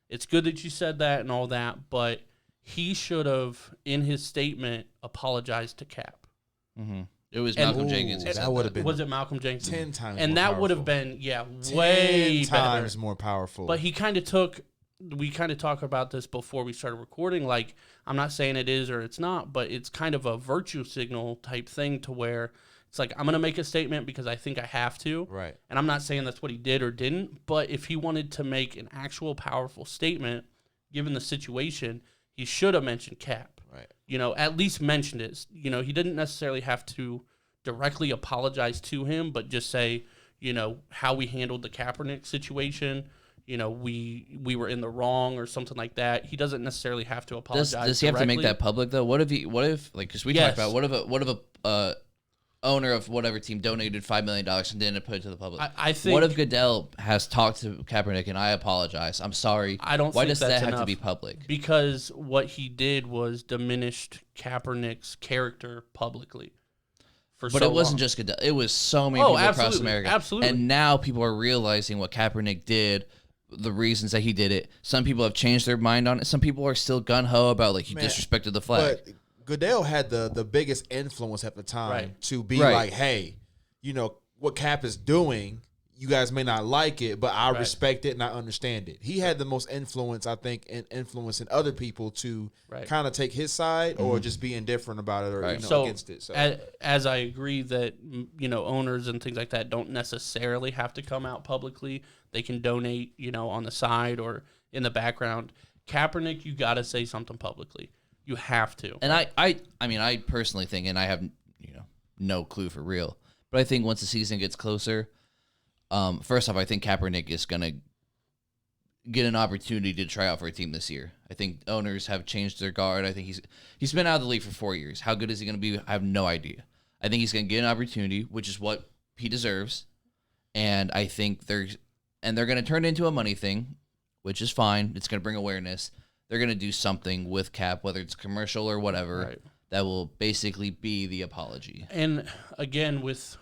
it's good that you said that and all that, but he should have, in his statement, apologized to Cap. Mm-hmm. It was Malcolm Jenkins. That would have been. Was it Malcolm Jenkins? 10 times and more that powerful. would have been, way 10 times more powerful. But he kind of took. We kind of talked about this before we started recording. Like, I'm not saying it is or it's not, but it's kind of a virtue signal type thing to where it's like, I'm going to make a statement because I think I have to. Right. And I'm not saying that's what he did or didn't, but if he wanted to make an actual powerful statement, given the situation, he should have mentioned Cap. Right. At least mentioned it. He didn't necessarily have to directly apologize to him, but just say, how we handled the Kaepernick situation. We were in the wrong or something like that. He doesn't necessarily have to apologize. Does he have to make that public though? What if like, because we talked about what if a owner of whatever team donated $5 million and didn't put it to the public? I think. What if Goodell has talked to Kaepernick and I apologize? I'm sorry. I don't. Why think does that's that have enough, to be public? Because what he did was diminished Kaepernick's character publicly. But it wasn't just Goodell. It was so many people across America. Absolutely. And now people are realizing what Kaepernick did, the reasons that he did it. Some people have changed their mind on it. Some people are still gung-ho about, like, he disrespected the flag. But Goodell had the biggest influence at the time to be Right. like, hey, what Cap is doing, you guys may not like it, but I respect it and I understand it. He had the most influence, I think, in influencing other people to kind of take his side or just be indifferent about it or against it. So as I agree that owners and things like that don't necessarily have to come out publicly. They can donate, on the side or in the background. Kaepernick, you got to say something publicly. You have to. And I personally think, and I have no clue for real, but I think once the season gets closer, first off, I think Kaepernick is going to get an opportunity to try out for a team this year. I think owners have changed their guard. I think he's been out of the league for 4 years. How good is he going to be? I have no idea. I think he's going to get an opportunity, which is what he deserves. And I think they're going to turn it into a money thing, which is fine. It's going to bring awareness. They're going to do something with Cap, whether it's commercial or whatever, that will basically be the apology. And again, with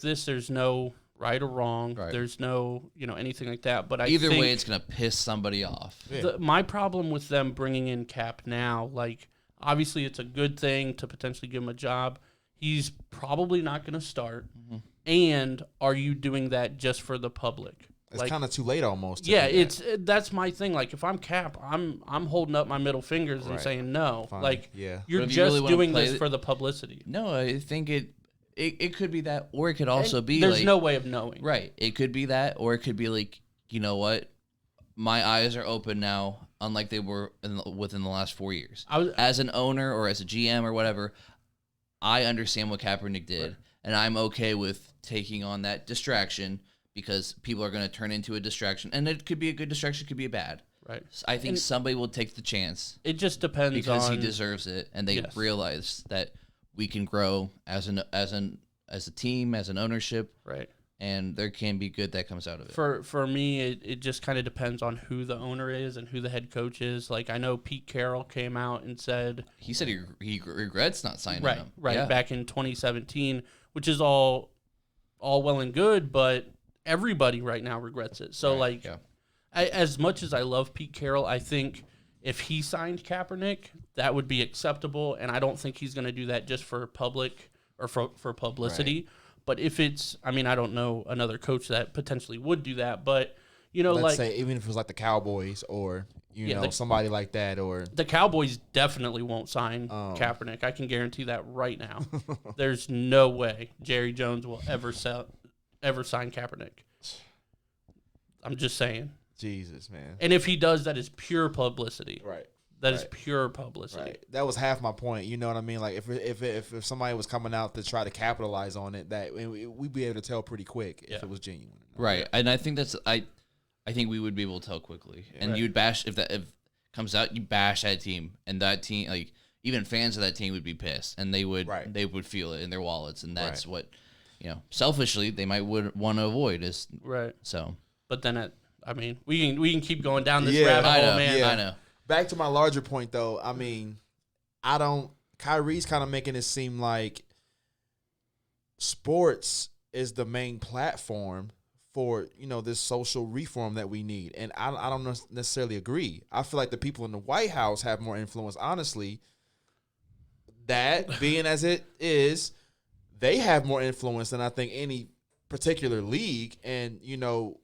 this, there's no right or wrong. Right. There's no, anything like that. But Either think way, it's going to piss somebody off. my problem with them bringing in Cap now, like, obviously it's a good thing to potentially give him a job. He's probably not going to start. Mm-hmm. And are you doing that just for the public? it's kind of too late almost. That's my thing. Like, if I'm Cap, I'm holding up my middle fingers and saying no. Fine. Like, yeah. you're But if you just really wanna doing play this it- for the publicity. No, I think it could be that, or it could also And be there's like, no way of knowing. right. It could be that, or it could be like, you know what, my eyes are open now, unlike they were within the last 4 years. As an owner or as a GM or whatever, I understand what Kaepernick did, and I'm okay with taking on that distraction because people are going to turn into a distraction, and it could be a good distraction, it could be a bad. Right. So I think somebody will take the chance It just depends because on he deserves it, and they Yes. realize that we can grow as a team, as an ownership, right. and there can be good that comes out of it. For me, it just kind of depends on who the owner is and who the head coach is. Like, I know Pete Carroll came out and said He said he regrets not signing him. right back in 2017, which is all well and good, but everybody right now regrets it. So as much as I love Pete Carroll, I think if he signed Kaepernick, that would be acceptable, and I don't think he's going to do that just for public or for publicity. But if it's, I don't know another coach that potentially would do that, but You know, let's like say even if it was like the Cowboys or you know, the, somebody like that, or the Cowboys definitely won't sign Kaepernick. I can guarantee that right now. There's no way Jerry Jones will ever sign Kaepernick. I'm just saying. Jesus, man. And if he does, that is pure publicity. Right. That is pure publicity. Right. That was half my point. You know what I mean? Like if somebody was coming out to try to capitalize on it, that we'd be able to tell pretty quick if it was genuine. Right. And I think I think we would be able to tell quickly. And you would bash if it comes out, you bash that team, and that team, like even fans of that team would be pissed, and they would feel it in their wallets, and that's what, you know, selfishly they might want to avoid is right. So, but then we can keep going down this rabbit hole, man. Yeah, I know. Back to my larger point, though. I mean, Kyrie's kind of making it seem like sports is the main platform for, you know, this social reform that we need. And I don't necessarily agree. I feel like the people in the White House have more influence, honestly. That being as it is, they have more influence than I think any particular league and, you know,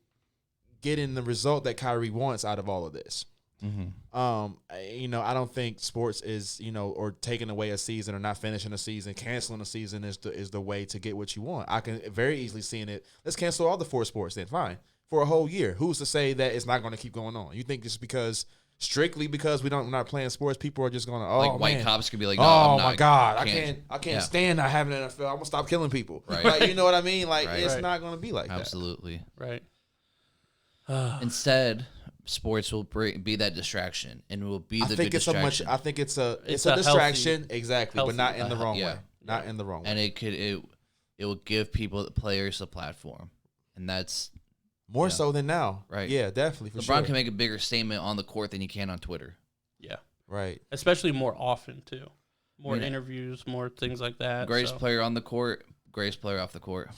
getting the result that Kyrie wants out of all of this. You know, I don't think sports is, you know, or taking away a season or not finishing a season, canceling a season is the way to get what you want. I can very easily see it. Let's cancel all the 4 sports then, fine, for a whole year. Who's to say that it's not going to keep going on? You think just strictly because we're not playing sports, people are just going to, like white cops could be like, no, oh my God, I can't stand not having an NFL. I'm gonna stop killing people. Right. Like, you know what I mean? Like it's not going to be like absolutely. Right. Instead, sports will be that distraction, and will be the good distraction. I think it's a distraction, healthy, exactly, but not in the wrong way. Not in the wrong way. And it will give the players a platform, and that's more so than now. Right? Yeah, definitely. For LeBron can make a bigger statement on the court than he can on Twitter. Yeah. Right. Especially more often too. More interviews, more things like that. Greatest player on the court, greatest player off the court.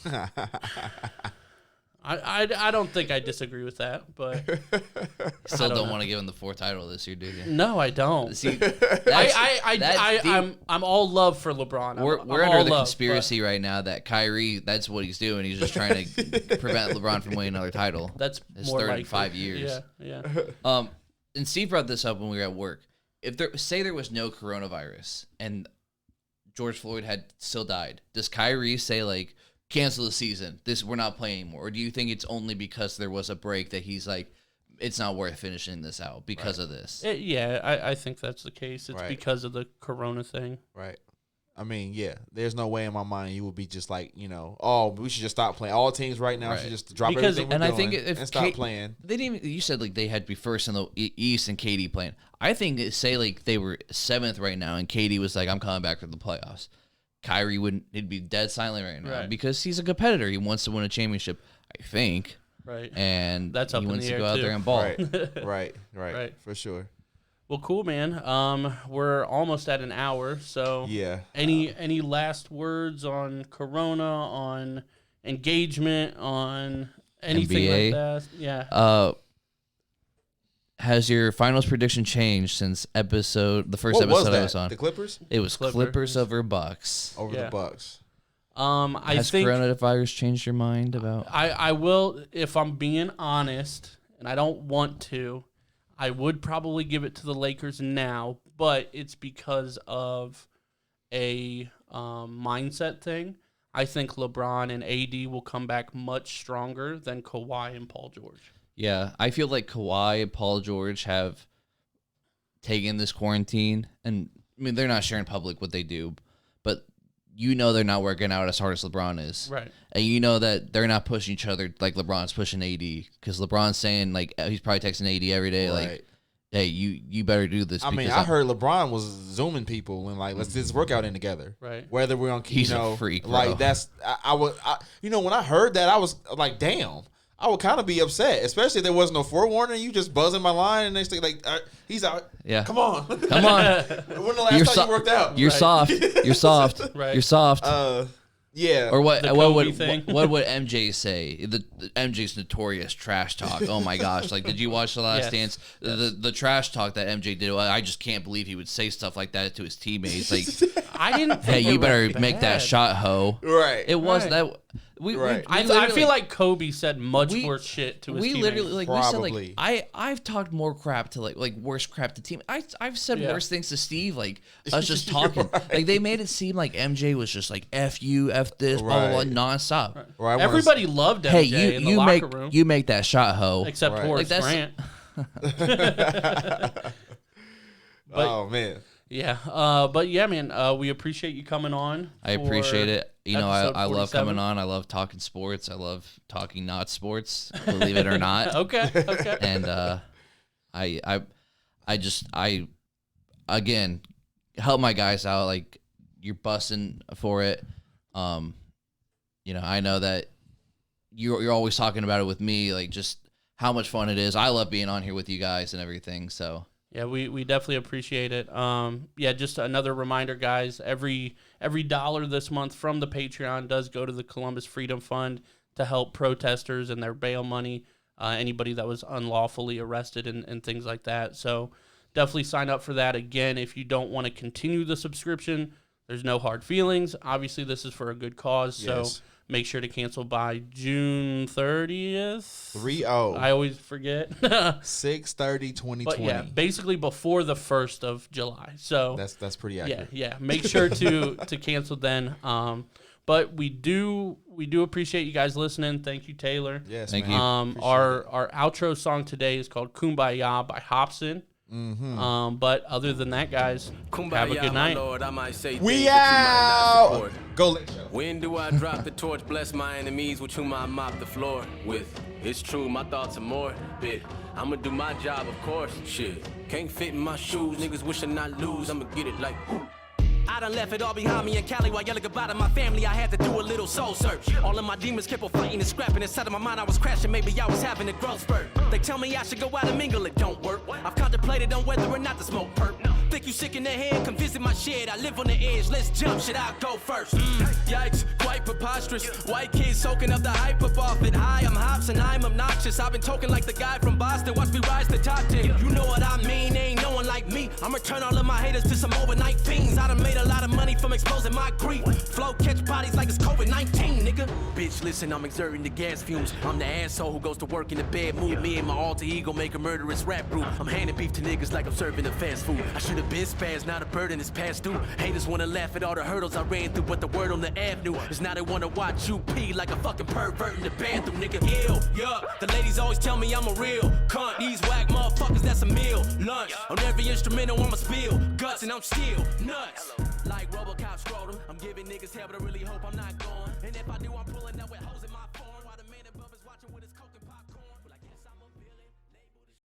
I don't think I disagree with that, but still don't want to give him the 4th title this year, do you? No, I don't. See, I'm all love for LeBron. We're under the conspiracy right now that Kyrie, that's what he's doing. He's just trying to prevent LeBron from winning another title. That's his more third likely. in 5 years. Yeah. And Steve brought this up when we were at work. If there was no coronavirus and George Floyd had still died, does Kyrie say like, cancel the season, we're not playing anymore? Or do you think it's only because there was a break that he's like, it's not worth finishing this out because of this? I think that's the case. It's because of the corona thing. Right. I mean, yeah, there's no way in my mind you would be just like, you know, oh, we should just stop playing. All teams right now should just drop everything we're doing and stop playing. They didn't even, you said like they had to be first in the East and KD playing. I think say like they were 7th right now and KD was like, I'm coming back for the playoffs. Kyrie he'd be dead silent right now because he's a competitor. He wants to win a championship, I think. Right. And that's up he in wants the to air go out there and ball. Right. For sure. Well, cool, man. We're almost at an hour, so yeah. Any last words on Corona, on engagement, on anything NBA? like that? Yeah. Has your finals prediction changed since the first episode I was on? The Clippers? It was Clippers over Bucks. Over the Bucks. Has coronavirus changed your mind about? I will, if I'm being honest, and I don't want to, I would probably give it to the Lakers now, but it's because of a mindset thing. I think LeBron and AD will come back much stronger than Kawhi and Paul George. Yeah, I feel like Kawhi and Paul George have taken this quarantine, and I mean, they're not sharing public what they do, but you know they're not working out as hard as LeBron is. Right. And you know that they're not pushing each other like LeBron's pushing AD, because LeBron's saying, like, he's probably texting AD every day, like, hey, you better do this. I mean, I heard LeBron was Zooming people and like, let's do this workout in together. Right. Whether we're on, he's a freak, bro. Like that's, you know, when I heard that, I was like, damn. I would kind of be upset, especially if there was no forewarning. You just buzzing my line, and they say like, "He's out." Yeah, come on, come on. When the last time you worked out? You're soft. You're soft. Right. You're soft. Yeah. Or what? What would MJ say? The MJ's notorious trash talk. Oh my gosh! Like, did you watch The Last Dance? The trash talk that MJ did. I just can't believe he would say stuff like that to his teammates. Like, I didn't. Hey, you better make that shot, ho. Right. It was that. Right. I feel like Kobe said much worse shit to his We teammates. literally like we said Probably. like I've talked more crap to like worse crap to team. I've said worse things to Steve, like us just talking. Like they made it seem like MJ was just like F you, F this, blah blah blah, nonstop. Right. Or I wanna Everybody loved MJ Hey, in the locker room. you make that shot, ho. Except Right. Horace Like, Grant. Oh man. Yeah, but yeah, man, we appreciate you coming on. I appreciate it. You know, episode I love 47. coming on. I love talking sports. I love talking not sports, believe it or not. Okay. And I again help my guys out. Like you're busting for it. You know, I know that you're always talking about it with me, like just how much fun it is. I love being on here with you guys and everything. So Yeah, we definitely appreciate it. Yeah, just another reminder, guys. Every dollar this month from the Patreon does go to the Columbus Freedom Fund to help protesters and their bail money, anybody that was unlawfully arrested and things like that. So definitely sign up for that. Again, if you don't want to continue the subscription, there's no hard feelings. Obviously, this is for a good cause, so make sure to cancel by June 30th. 3-0. I always forget. 6/30/2020. But yeah, basically before the 1st of July. So That's pretty accurate. yeah. Make sure to cancel then. But we do appreciate you guys listening. Thank you, Taylor. Yes, Thank man. you. Our outro song today is called Kumbaya by Hobson. But other than that, guys, have a good night. Lord, I might say We things that you might not out. support. Go let show. When do I drop the torch? Bless my enemies with whom I mop the floor with. It's true, my thoughts are morbid. I'ma do my job, of course. Shit, can't fit in my shoes. Niggas wishing I lose. I'ma get it like. I done left it all behind me in Cali while yelling goodbye to my family. I had to do a little soul search. All of my demons kept on fighting and scrapping. Inside of my mind I was crashing, maybe I was having a growth spurt. They tell me I should go out and mingle, it don't work. I've contemplated on whether or not to smoke perp. Think you sick in the head, come visit my shed. I live on the edge, let's jump, shit, I'll go first. Yikes, quite preposterous. White kids soaking up the hype up off it. Hi, I'm Hobson, I'm obnoxious. I've been talking like the guy from Boston. Watch me rise to top 10. You know what I mean, ain't no one like me. I'ma turn all of my haters to some overnight fiends. I done made a lot of money from exposing my grief. Flow catch bodies like it's COVID-19, nigga. Bitch, listen, I'm exerting the gas fumes. I'm the asshole who goes to work in the bed mood. Me and my alter ego make a murderous rap group. I'm handing beef to niggas like I'm serving the fast food. I should have been spazzed, now the burden is past due. Haters wanna laugh at all the hurdles I ran through, but the word on the avenue is now they wanna watch you pee like a fucking pervert in the bathroom, nigga. Ill, yeah. The ladies always tell me I'm a real cunt. These whack motherfuckers, that's a meal. Lunch. On every instrumental, I'ma spill guts, and I'm still nuts. Like RoboCop scrotum, I'm giving niggas hell, but I really hope I'm not gone. And if I do, I'm pulling up with hoes in my phone.